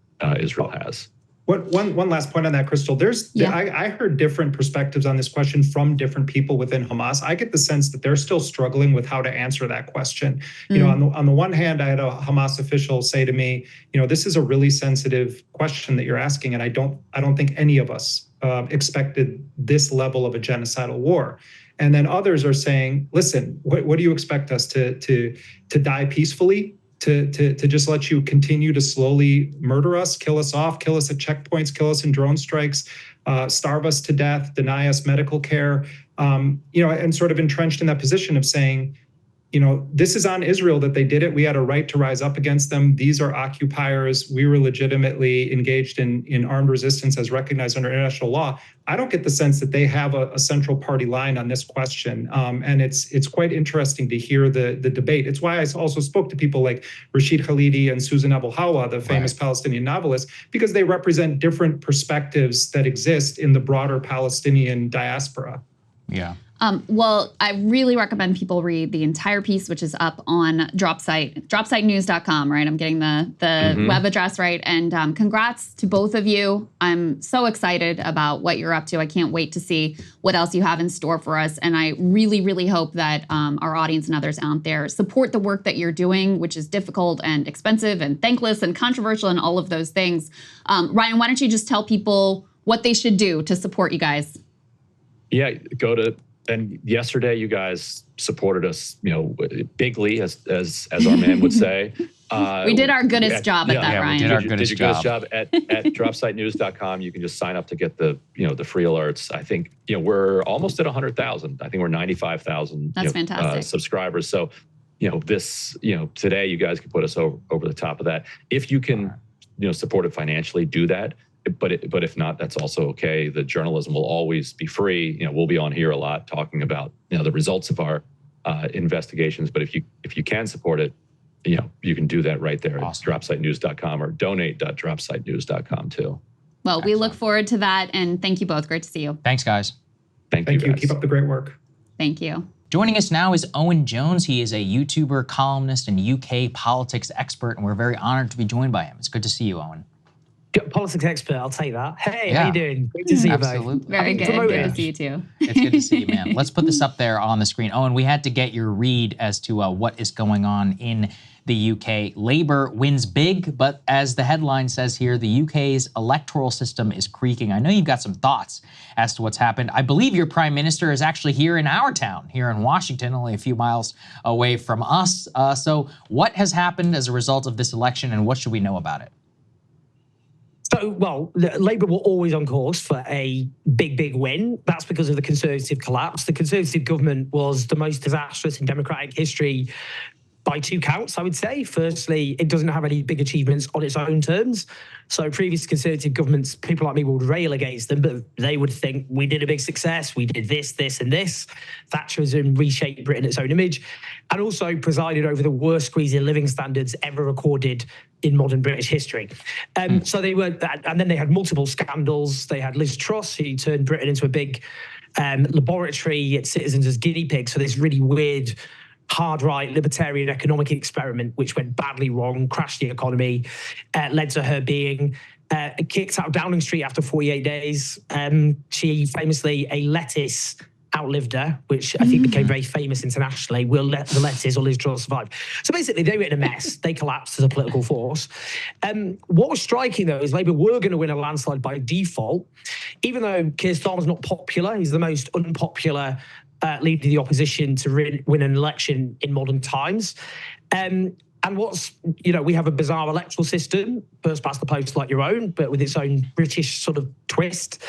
Israel has. One last point on that, Krystal. I heard different perspectives on this question from different people within Hamas. I get the sense that they're still struggling with how to answer that question. On the one hand, I had a Hamas official say to me, this is a really sensitive question that you're asking, and I don't think any of us expected this level of a genocidal war. And then others are saying, listen, what do you expect us to die peacefully? To just let you continue to slowly murder us, kill us off, kill us at checkpoints, kill us in drone strikes, starve us to death, deny us medical care, and sort of entrenched in that position of saying, this is on Israel that they did it. We had a right to rise up against them. These are occupiers. We were legitimately engaged in armed resistance as recognized under international law. I don't get the sense that they have a central party line on this question. And it's quite interesting to hear the debate. It's why I also spoke to people like Rashid Khalidi and Susan Abu Hawa, the famous Palestinian novelist, because they represent different perspectives that exist in the broader Palestinian diaspora. Yeah. Well, I really recommend people read the entire piece, which is up on dropsitenews.com, right? I'm getting the web address right. And congrats to both of you. I'm so excited about what you're up to. I can't wait to see what else you have in store for us. And I really, really hope that our audience and others out there support the work that you're doing, which is difficult and expensive and thankless and controversial and all of those things. Ryan, why don't you just tell people what they should do to support you guys? Yeah, and yesterday you guys supported us, bigly, as our man would say. We did our goodest job at that, Ryan. We did our goodest job. At dropsitenews.com. You can just sign up to get the free alerts. I think we're almost at 100,000. I think we're 95,000. That's fantastic. Subscribers. So today you guys can put us over the top of that. If you can support it financially, do that. But if not, that's also okay. The journalism will always be free. We'll be on here a lot talking about the results of our investigations. But if you can support it, you can do that right there at dropsitenews.com or donate.dropsitenews.com too. Well, we look forward to that, and thank you both. Great to see you. Thanks, guys. Thank you. Guys. Keep up the great work. Thank you. Joining us now is Owen Jones. He is a YouTuber, columnist, and UK politics expert, and we're very honored to be joined by him. It's good to see you, Owen. Politics expert, I'll take that. Hey, how you doing? Great to see you both. Very good. Good to see you too. It's good to see you, man. Let's put this up there on the screen. Owen, we had to get your read as to what is going on in the UK. Labour wins big, but as the headline says here, the UK's electoral system is creaking. I know you've got some thoughts as to what's happened. I believe your prime minister is actually here in our town, here in Washington, only a few miles away from us. So what has happened as a result of this election, and what should we know about it? So, well, Labour were always on course for a big win. That's because of the Conservative collapse. The Conservative government was the most disastrous in democratic history by 2 counts, I would say. Firstly, it doesn't have any big achievements on its own terms. So previous Conservative governments, people like me would rail against them, but they would think we did a big success, we did this, this, and this. Thatcherism reshaped Britain its own image, and also presided over the worst squeeze in living standards ever recorded in modern British history. So they were, and then they had multiple scandals. They had Liz Truss, who turned Britain into a big laboratory at citizens as guinea pigs for this really weird hard right libertarian economic experiment, which went badly wrong, crashed the economy, led to her being kicked out of Downing Street after 48 days. She famously, a lettuce outlived her, which I think became very famous internationally. Will let the lettuce or Liz Truss survive? So basically, they were in a mess. They collapsed as a political force. What was striking, though, is Labour were going to win a landslide by default, even though Keir Starmer's not popular. He's the most unpopular leader of the opposition to win an election in modern times. And we have a bizarre electoral system, first past the post like your own, but with its own British sort of twist.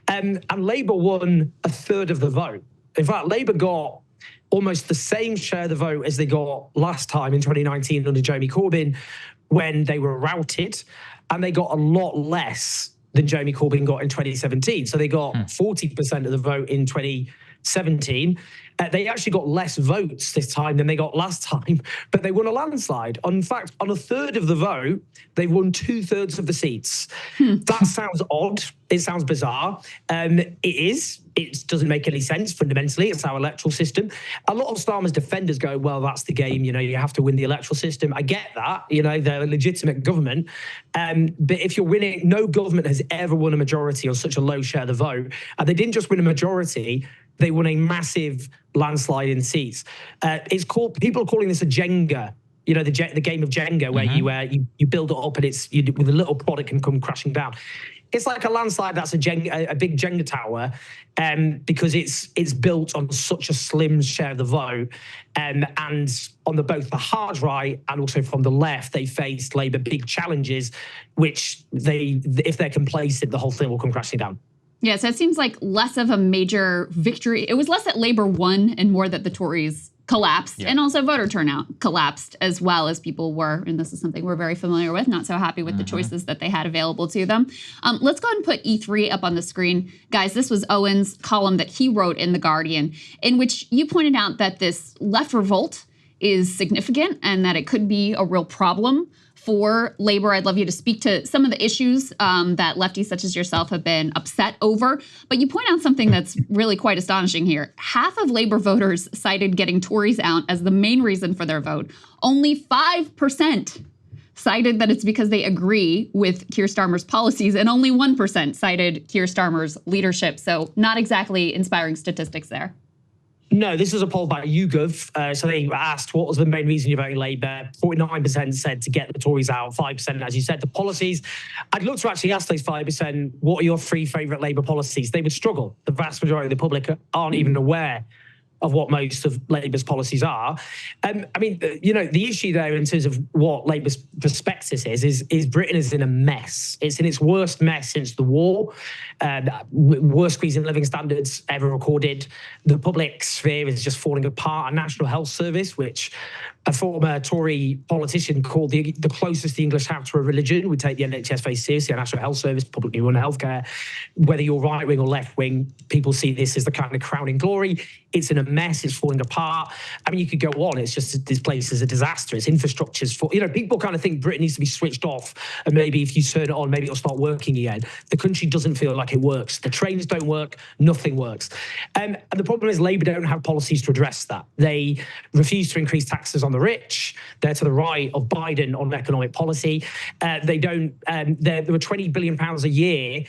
And Labour won a third of the vote. In fact, Labour got almost the same share of the vote as they got last time in 2019 under Jeremy Corbyn when they were routed. And they got a lot less than Jeremy Corbyn got in 2017. So they got 40% of the vote in 2017. They actually got less votes this time than they got last time, but they won a landslide. In fact, on a third of the vote, they won 2/3 of the seats. That sounds odd. It sounds bizarre. It is. It doesn't make any sense fundamentally. It's our electoral system. A lot of Starmer's defenders go, well, that's the game. You have to win the electoral system. I get that. They're a legitimate government. But if you're winning, no government has ever won a majority on such a low share of the vote. And they didn't just win a majority. They won a massive landslide in seats. People are calling this a Jenga, the game of Jenga, where you build it up and with a little product can come crashing down. It's like a landslide that's a big Jenga tower, because it's built on such a slim share of the vote. And on both the hard right and also from the left, they faced Labour big challenges, which if they're complacent, the whole thing will come crashing down. Yeah, so it seems like less of a major victory. It was less that Labour won and more that the Tories collapsed, and also voter turnout collapsed as well, as people were, and this is something we're very familiar with, not so happy with the choices that they had available to them. Let's go ahead and put E3 up on the screen. Guys, this was Owen's column that he wrote in The Guardian, in which you pointed out that this left revolt is significant and that it could be a real problem for Labour. I'd love you to speak to some of the issues that lefties such as yourself have been upset over. But you point out something that's really quite astonishing here. Half of Labour voters cited getting Tories out as the main reason for their vote. Only 5% cited that it's because they agree with Keir Starmer's policies, and only 1% cited Keir Starmer's leadership. So not exactly inspiring statistics there. No, this was a poll by YouGov. So they asked, what was the main reason you're voting Labour? 49% said to get the Tories out, 5%, as you said, the policies. I'd look to actually ask those 5%, what are your 3 favourite Labour policies? They would struggle. The vast majority of the public aren't even aware of what most of Labour's policies are. The issue there in terms of what Labour's prospectus is Britain is in a mess. It's in its worst mess since the war. Worst squeeze in living standards ever recorded. The public sphere is just falling apart. Our National Health Service, which a former Tory politician called the closest the English have to a religion, we take the NHS very seriously. Our National Health Service, publicly run healthcare. Whether you're right wing or left wing, people see this as the kind of crowning glory. It's in a mess. It's falling apart. You could go on. It's just this place is a disaster. Its infrastructure's full. People kind of think Britain needs to be switched off, and maybe if you turn it on, maybe it'll start working again. The country doesn't feel like it works. The trains don't work. Nothing works. And the problem is Labour don't have policies to address that. They refuse to increase taxes on the rich. They're to the right of Biden on economic policy. They don't. There were £20 billion a year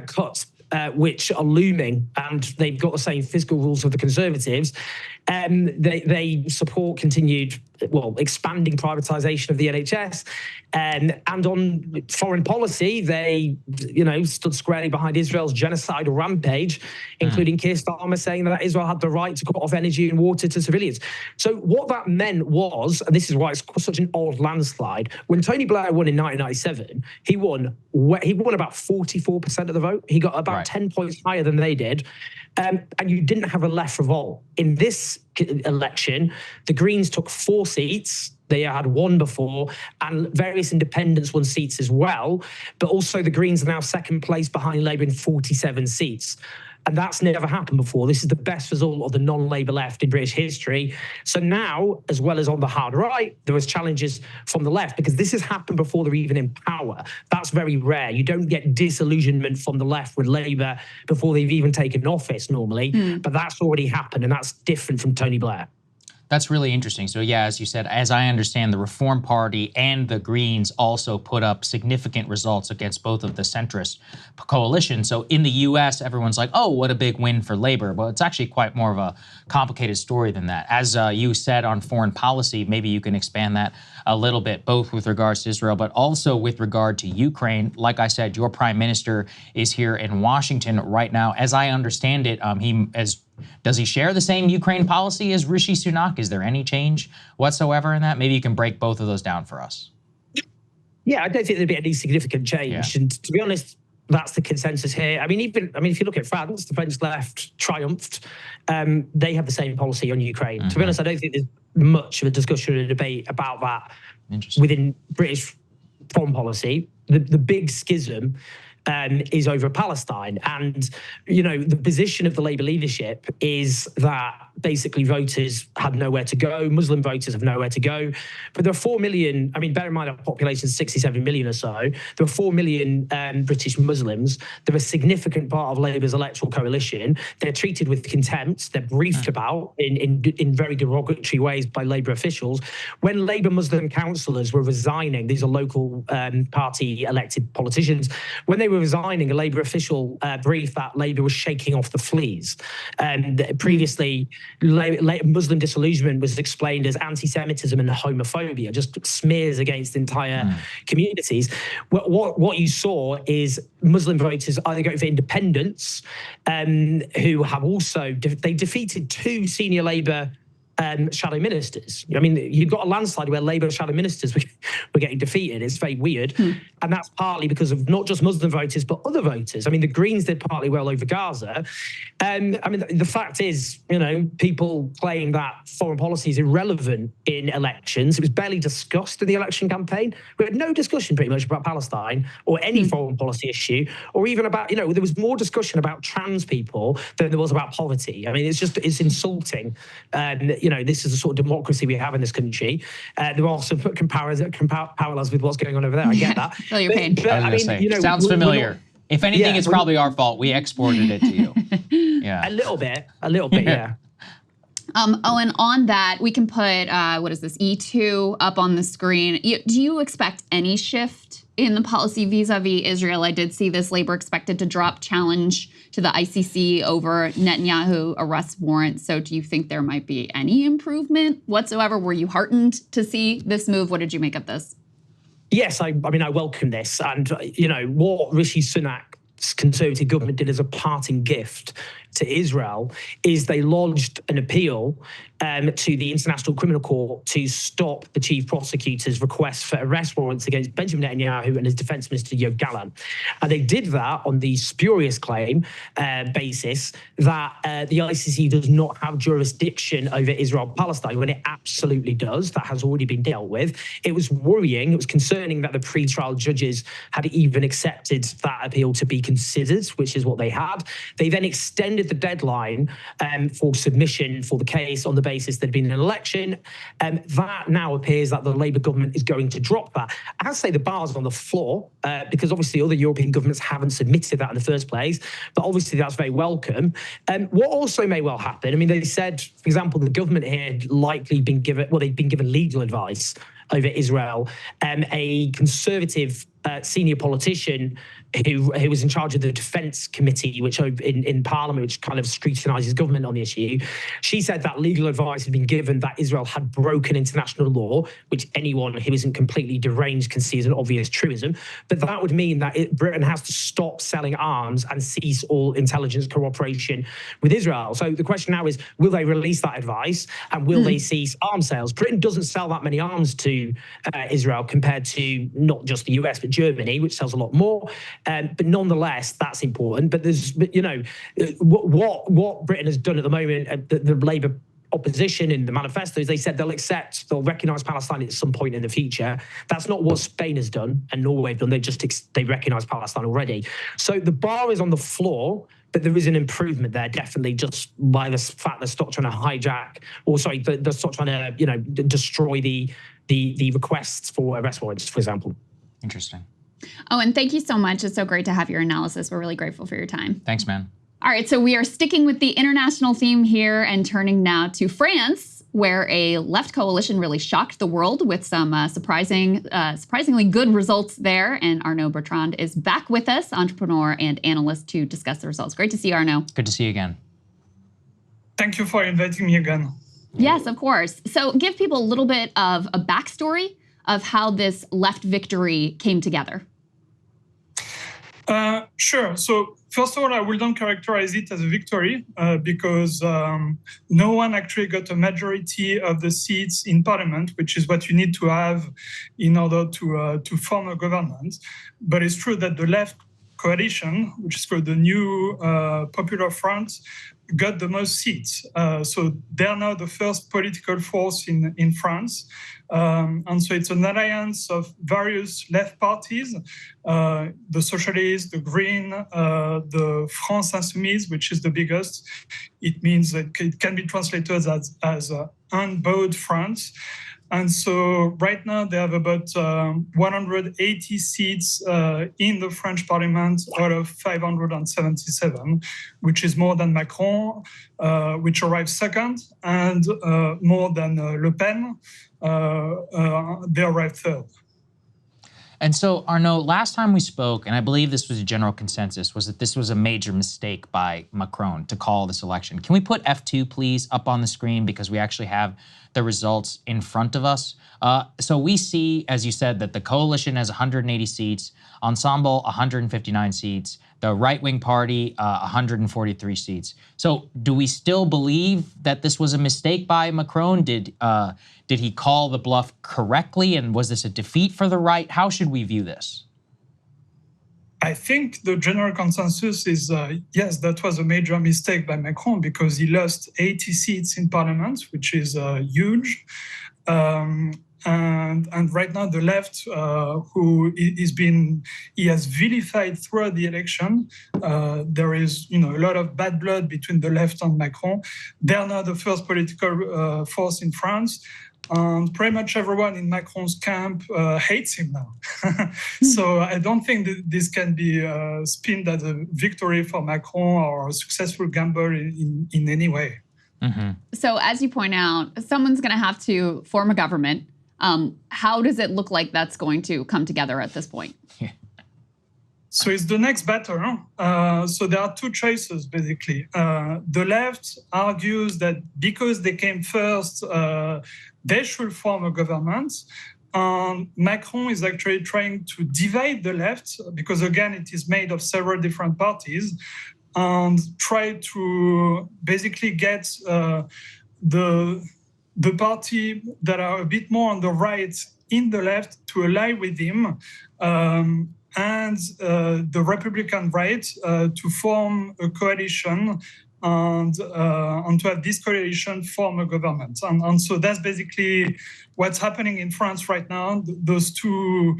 cuts, which are looming, and they've got the same fiscal rules of the Conservatives. They support continued, expanding privatisation of the NHS. And on foreign policy, they, stood squarely behind Israel's genocidal rampage, including Keir Starmer saying that Israel had the right to cut off energy and water to civilians. So what that meant was, and this is why it's such an odd landslide, when Tony Blair won in 1997, he won about 44% of the vote. He got about 10 points higher than they did. And you didn't have a left revolt. In this election, the Greens took 4 seats. They had 1 before, and various independents won seats as well. But also the Greens are now second place behind Labour in 47 seats. And that's never happened before. This is the best result of the non-Labour left in British history. So now, as well as on the hard right, there was challenges from the left, because this has happened before they're even in power. That's very rare. You don't get disillusionment from the left with Labour before they've even taken office normally. But that's already happened, and that's different from Tony Blair. That's really interesting. So yeah, as you said, as I understand, the Reform Party and the Greens also put up significant results against both of the centrist coalitions. So in the U.S., everyone's like, oh, what a big win for labor. But it's actually quite more of a complicated story than that. As you said on foreign policy, maybe you can expand that a little bit, both with regards to Israel, but also with regard to Ukraine. Like I said, your prime minister is here in Washington right now. As I understand it, does he share the same Ukraine policy as Rishi Sunak? Is there any change whatsoever in that? Maybe you can break both of those down for us. Yeah, I don't think there'd be any significant change. Yeah. And to be honest, that's the consensus here. I mean, if you look at France, the French left triumphed. They have the same policy on Ukraine. To be honest, I don't think there's much of a discussion or a debate about that within British foreign policy. The big schism is over Palestine. And, the position of the Labour leadership is that basically voters have nowhere to go. Muslim voters have nowhere to go. But there are 4 million, bear in mind our population is 67 million or so. There are 4 million British Muslims. They're a significant part of Labour's electoral coalition. They're treated with contempt. They're briefed about in very derogatory ways by Labour officials. When Labour Muslim councillors were resigning, these are local party elected politicians, when they were resigning, a Labour official briefed that Labour was shaking off the fleas. Previously, Muslim disillusionment was explained as anti-Semitism and homophobia, just smears against entire communities. What you saw is Muslim voters either go for independence, who have also, they defeated 2 senior Labour shadow ministers. You've got a landslide where Labour shadow ministers were getting defeated. It's very weird. And that's partly because of not just Muslim voters, but other voters. The Greens did partly well over Gaza. The fact is, people claim that foreign policy is irrelevant in elections. It was barely discussed in the election campaign. We had no discussion pretty much about Palestine or any foreign policy issue, or even about, there was more discussion about trans people than there was about poverty. It's insulting. This is the sort of democracy we have in this country. There are some parallels with what's going on over there. I get that. Feel your pain. Sounds familiar. If anything, it's probably our fault. We exported it to you. Yeah. A little bit, yeah. Owen, on that, we can put, what is this, E2 up on the screen. Do you expect any shift in the policy vis-a-vis Israel? I did see this Labour expected to drop challenge to the ICC over Netanyahu arrest warrant. So do you think there might be any improvement whatsoever? Were you heartened to see this move? What did you make of this? Yes, I welcome this. And, what Rishi Sunak's Conservative government did as a parting gift to Israel is they lodged an appeal to the International Criminal Court to stop the chief prosecutor's request for arrest warrants against Benjamin Netanyahu and his defense minister, Yoav Gallant. And they did that on the spurious claim basis that the ICC does not have jurisdiction over Israel-Palestine, when it absolutely does. That has already been dealt with. It was worrying, it was concerning that the pre-trial judges had even accepted that appeal to be considered, which is what they had. They then extended the deadline for submission for the case on the basis there'd been an election. That now appears that the Labour government is going to drop that. I'd say the bar's on the floor because obviously other European governments haven't submitted that in the first place, but obviously that's very welcome. What also may well happen, they said, for example, the government here had likely been given, they'd been given legal advice over Israel. A conservative senior politician who was in charge of the Defence Committee, which in Parliament, which kind of scrutinises government on the issue, she said that legal advice had been given that Israel had broken international law, which anyone who isn't completely deranged can see as an obvious truism. But that would mean that Britain has to stop selling arms and cease all intelligence cooperation with Israel. So the question now is, will they release that advice and will they cease arms sales? Britain doesn't sell that many arms to Israel compared to not just the US, but Germany, which sells a lot more. But nonetheless, that's important. But what Britain has done at the moment, the Labour opposition in the manifestos, they said they'll recognise Palestine at some point in the future. That's not what Spain has done and Norway have done. They recognise Palestine already. So the bar is on the floor, but there is an improvement there, definitely, just by the fact they're stop trying to hijack, they're stop trying to, destroy the requests for arrest warrants, for example. Interesting. Owen, thank you so much. It's so great to have your analysis. We're really grateful for your time. Thanks, man. All right, so we are sticking with the international theme here and turning now to France. where a left coalition really shocked the world with some surprisingly good results there. And Arnaud Bertrand is back with us, entrepreneur and analyst, to discuss the results. Great to see you, Arnaud. Good to see you again. Thank you for inviting me again. Yes, of course. So give people a little bit of a backstory of how this left victory came together. Sure. So first of all, I wouldn't characterize it as a victory because no one actually got a majority of the seats in parliament, which is what you need to have in order to form a government. But it's true that the left coalition, which is called the New Popular Front, got the most seats. So they're now the first political force in France. And so it's an alliance of various left parties, the Socialists, the Green, the France Insoumise, which is the biggest. It means that it can be translated as unbowed France. And so right now they have about 180 seats in the French parliament out of 577, which is more than Macron, which arrived second, and more than Le Pen. They arrived third. And so, Arnaud, last time we spoke, and I believe this was a general consensus, was that this was a major mistake by Macron to call this election. Can we put F2, please, up on the screen, because we actually have the results in front of us? So we see, as you said, that the coalition has 180 seats, Ensemble 159 seats, the right-wing party 143 seats. So do we still believe that this was a mistake by Macron? Did he call the bluff correctly, and was this a defeat for the right? How should we view this? I think the general consensus is, yes, that was a major mistake by Macron because he lost 80 seats in parliament, which is huge. And right now the left, he has vilified throughout the election. There is, a lot of bad blood between the left and Macron. They're now the first political force in France. And pretty much everyone in Macron's camp hates him now. So I don't think that this can be spinned as a victory for Macron or a successful gamble in any way. Mm-hmm. So as you point out, someone's going to have to form a government. How does it look like that's going to come together at this point? So it's the next battle. So there are two choices, basically. The left argues that because they came first, they should form a government. Macron is actually trying to divide the left because, again, it is made of several different parties, and try to basically get the party that are a bit more on the right in the left to ally with him, and the Republican right to form a coalition and to have this coalition form a government. And so that's basically what's happening in France right now, those two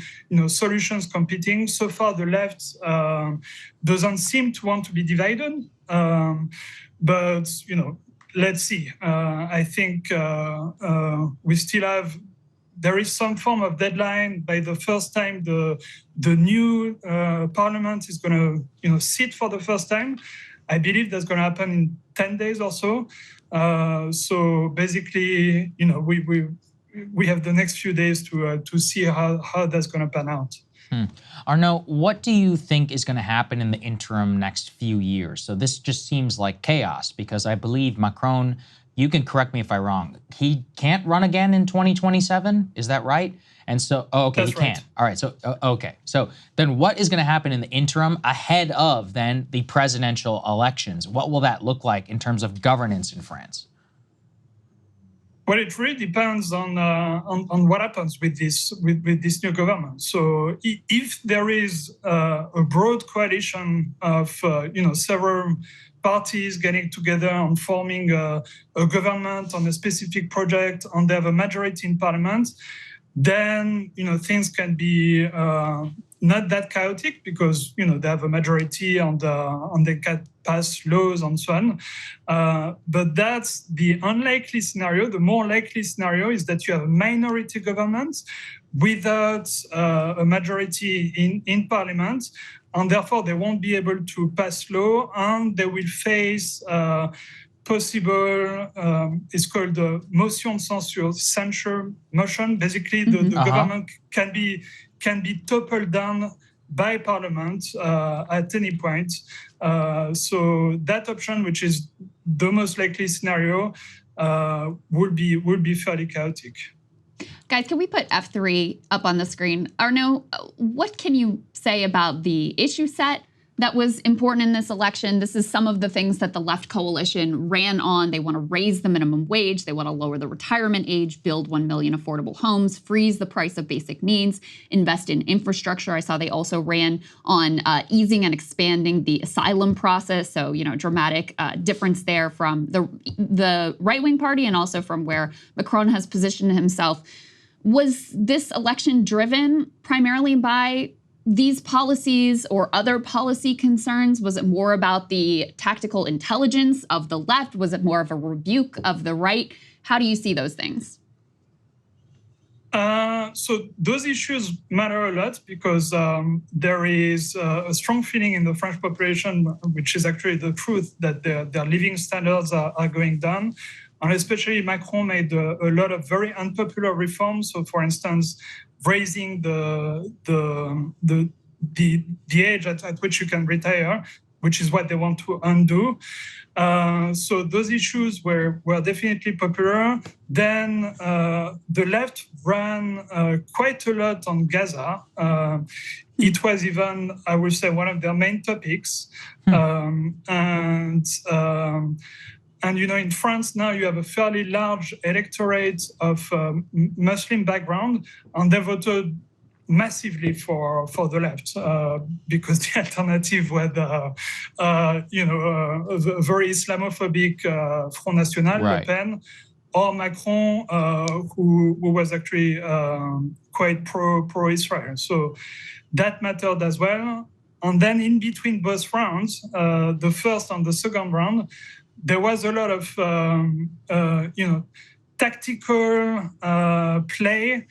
solutions competing. So far, the left doesn't seem to want to be divided, but let's see. I think we still have, there is some form of deadline by the first time the new parliament is going to sit for the first time. I believe that's going to happen in 10 days or so. So basically, we have the next few days to see how that's going to pan out. Arnaud, what do you think is going to happen in the interim next few years? So this just seems like chaos because I believe Macron, you can correct me if I'm wrong, he can't run again in 2027, is that right? And so, okay, he can't. All right, so, okay. So then what is going to happen in the interim ahead of then the presidential elections? What will that look like in terms of governance in France? Well, it really depends on what happens with this new government. So if there is a broad coalition of several parties getting together and forming a government on a specific project, and they have a majority in parliament, then things can be not that chaotic because they have a majority and they can pass laws and so on. But that's the unlikely scenario. The more likely scenario is that you have a minority government without a majority in parliament, and therefore they won't be able to pass law, and they will face possible is called the motion censure motion. Basically, the government can be toppled down by Parliament at any point. So that option, which is the most likely scenario, would be fairly chaotic. Guys, can we put F3 up on the screen? Arnaud, what can you say about the issue set that was important in this election? This is some of the things that the left coalition ran on. They want to raise the minimum wage. They want to lower the retirement age, build 1 million affordable homes, freeze the price of basic needs, invest in infrastructure. I saw they also ran on easing and expanding the asylum process. So, dramatic difference there from the right-wing party and also from where Macron has positioned himself. Was this election driven primarily by these policies or other policy concerns? Was it more about the tactical intelligence of the left? Was it more of a rebuke of the right? How do you see those things? So those issues matter a lot because there is a strong feeling in the French population, which is actually the truth, that their living standards are going down. And especially Macron made a lot of very unpopular reforms. So, for instance, raising the age at which you can retire, which is what they want to undo. So those issues were definitely popular. Then the left ran quite a lot on Gaza. It was even, I would say, one of their main topics. And in France now you have a fairly large electorate of Muslim background, and they voted massively for the left because the alternative was a very Islamophobic Front National, Le Pen, or Macron, who was actually quite pro-Israel. So that mattered as well. And then in between both rounds, the first and the second round, there was a lot of, tactical play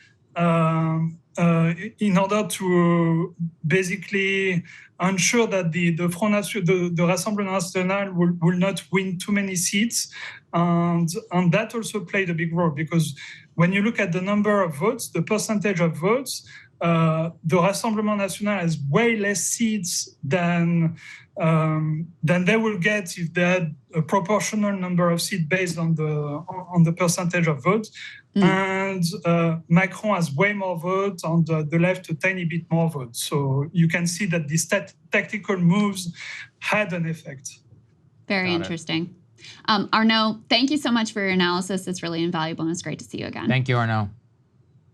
in order to basically ensure that the Front National, the Rassemblement National will not win too many seats. And that also played a big role because when you look at the number of votes, the percentage of votes, the Rassemblement National has way less seats than they will get if they had a proportional number of seats based on the percentage of votes. And Macron has way more votes, on the left a tiny bit more votes. So you can see that these tactical moves had an effect. Very interesting. Arnaud, thank you so much for your analysis. It's really invaluable and it's great to see you again. Thank you, Arnaud.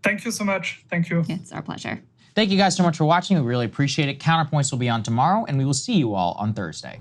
Thank you so much. Thank you. It's our pleasure. Thank you guys so much for watching. We really appreciate it. Counterpoints will be on tomorrow, and we will see you all on Thursday.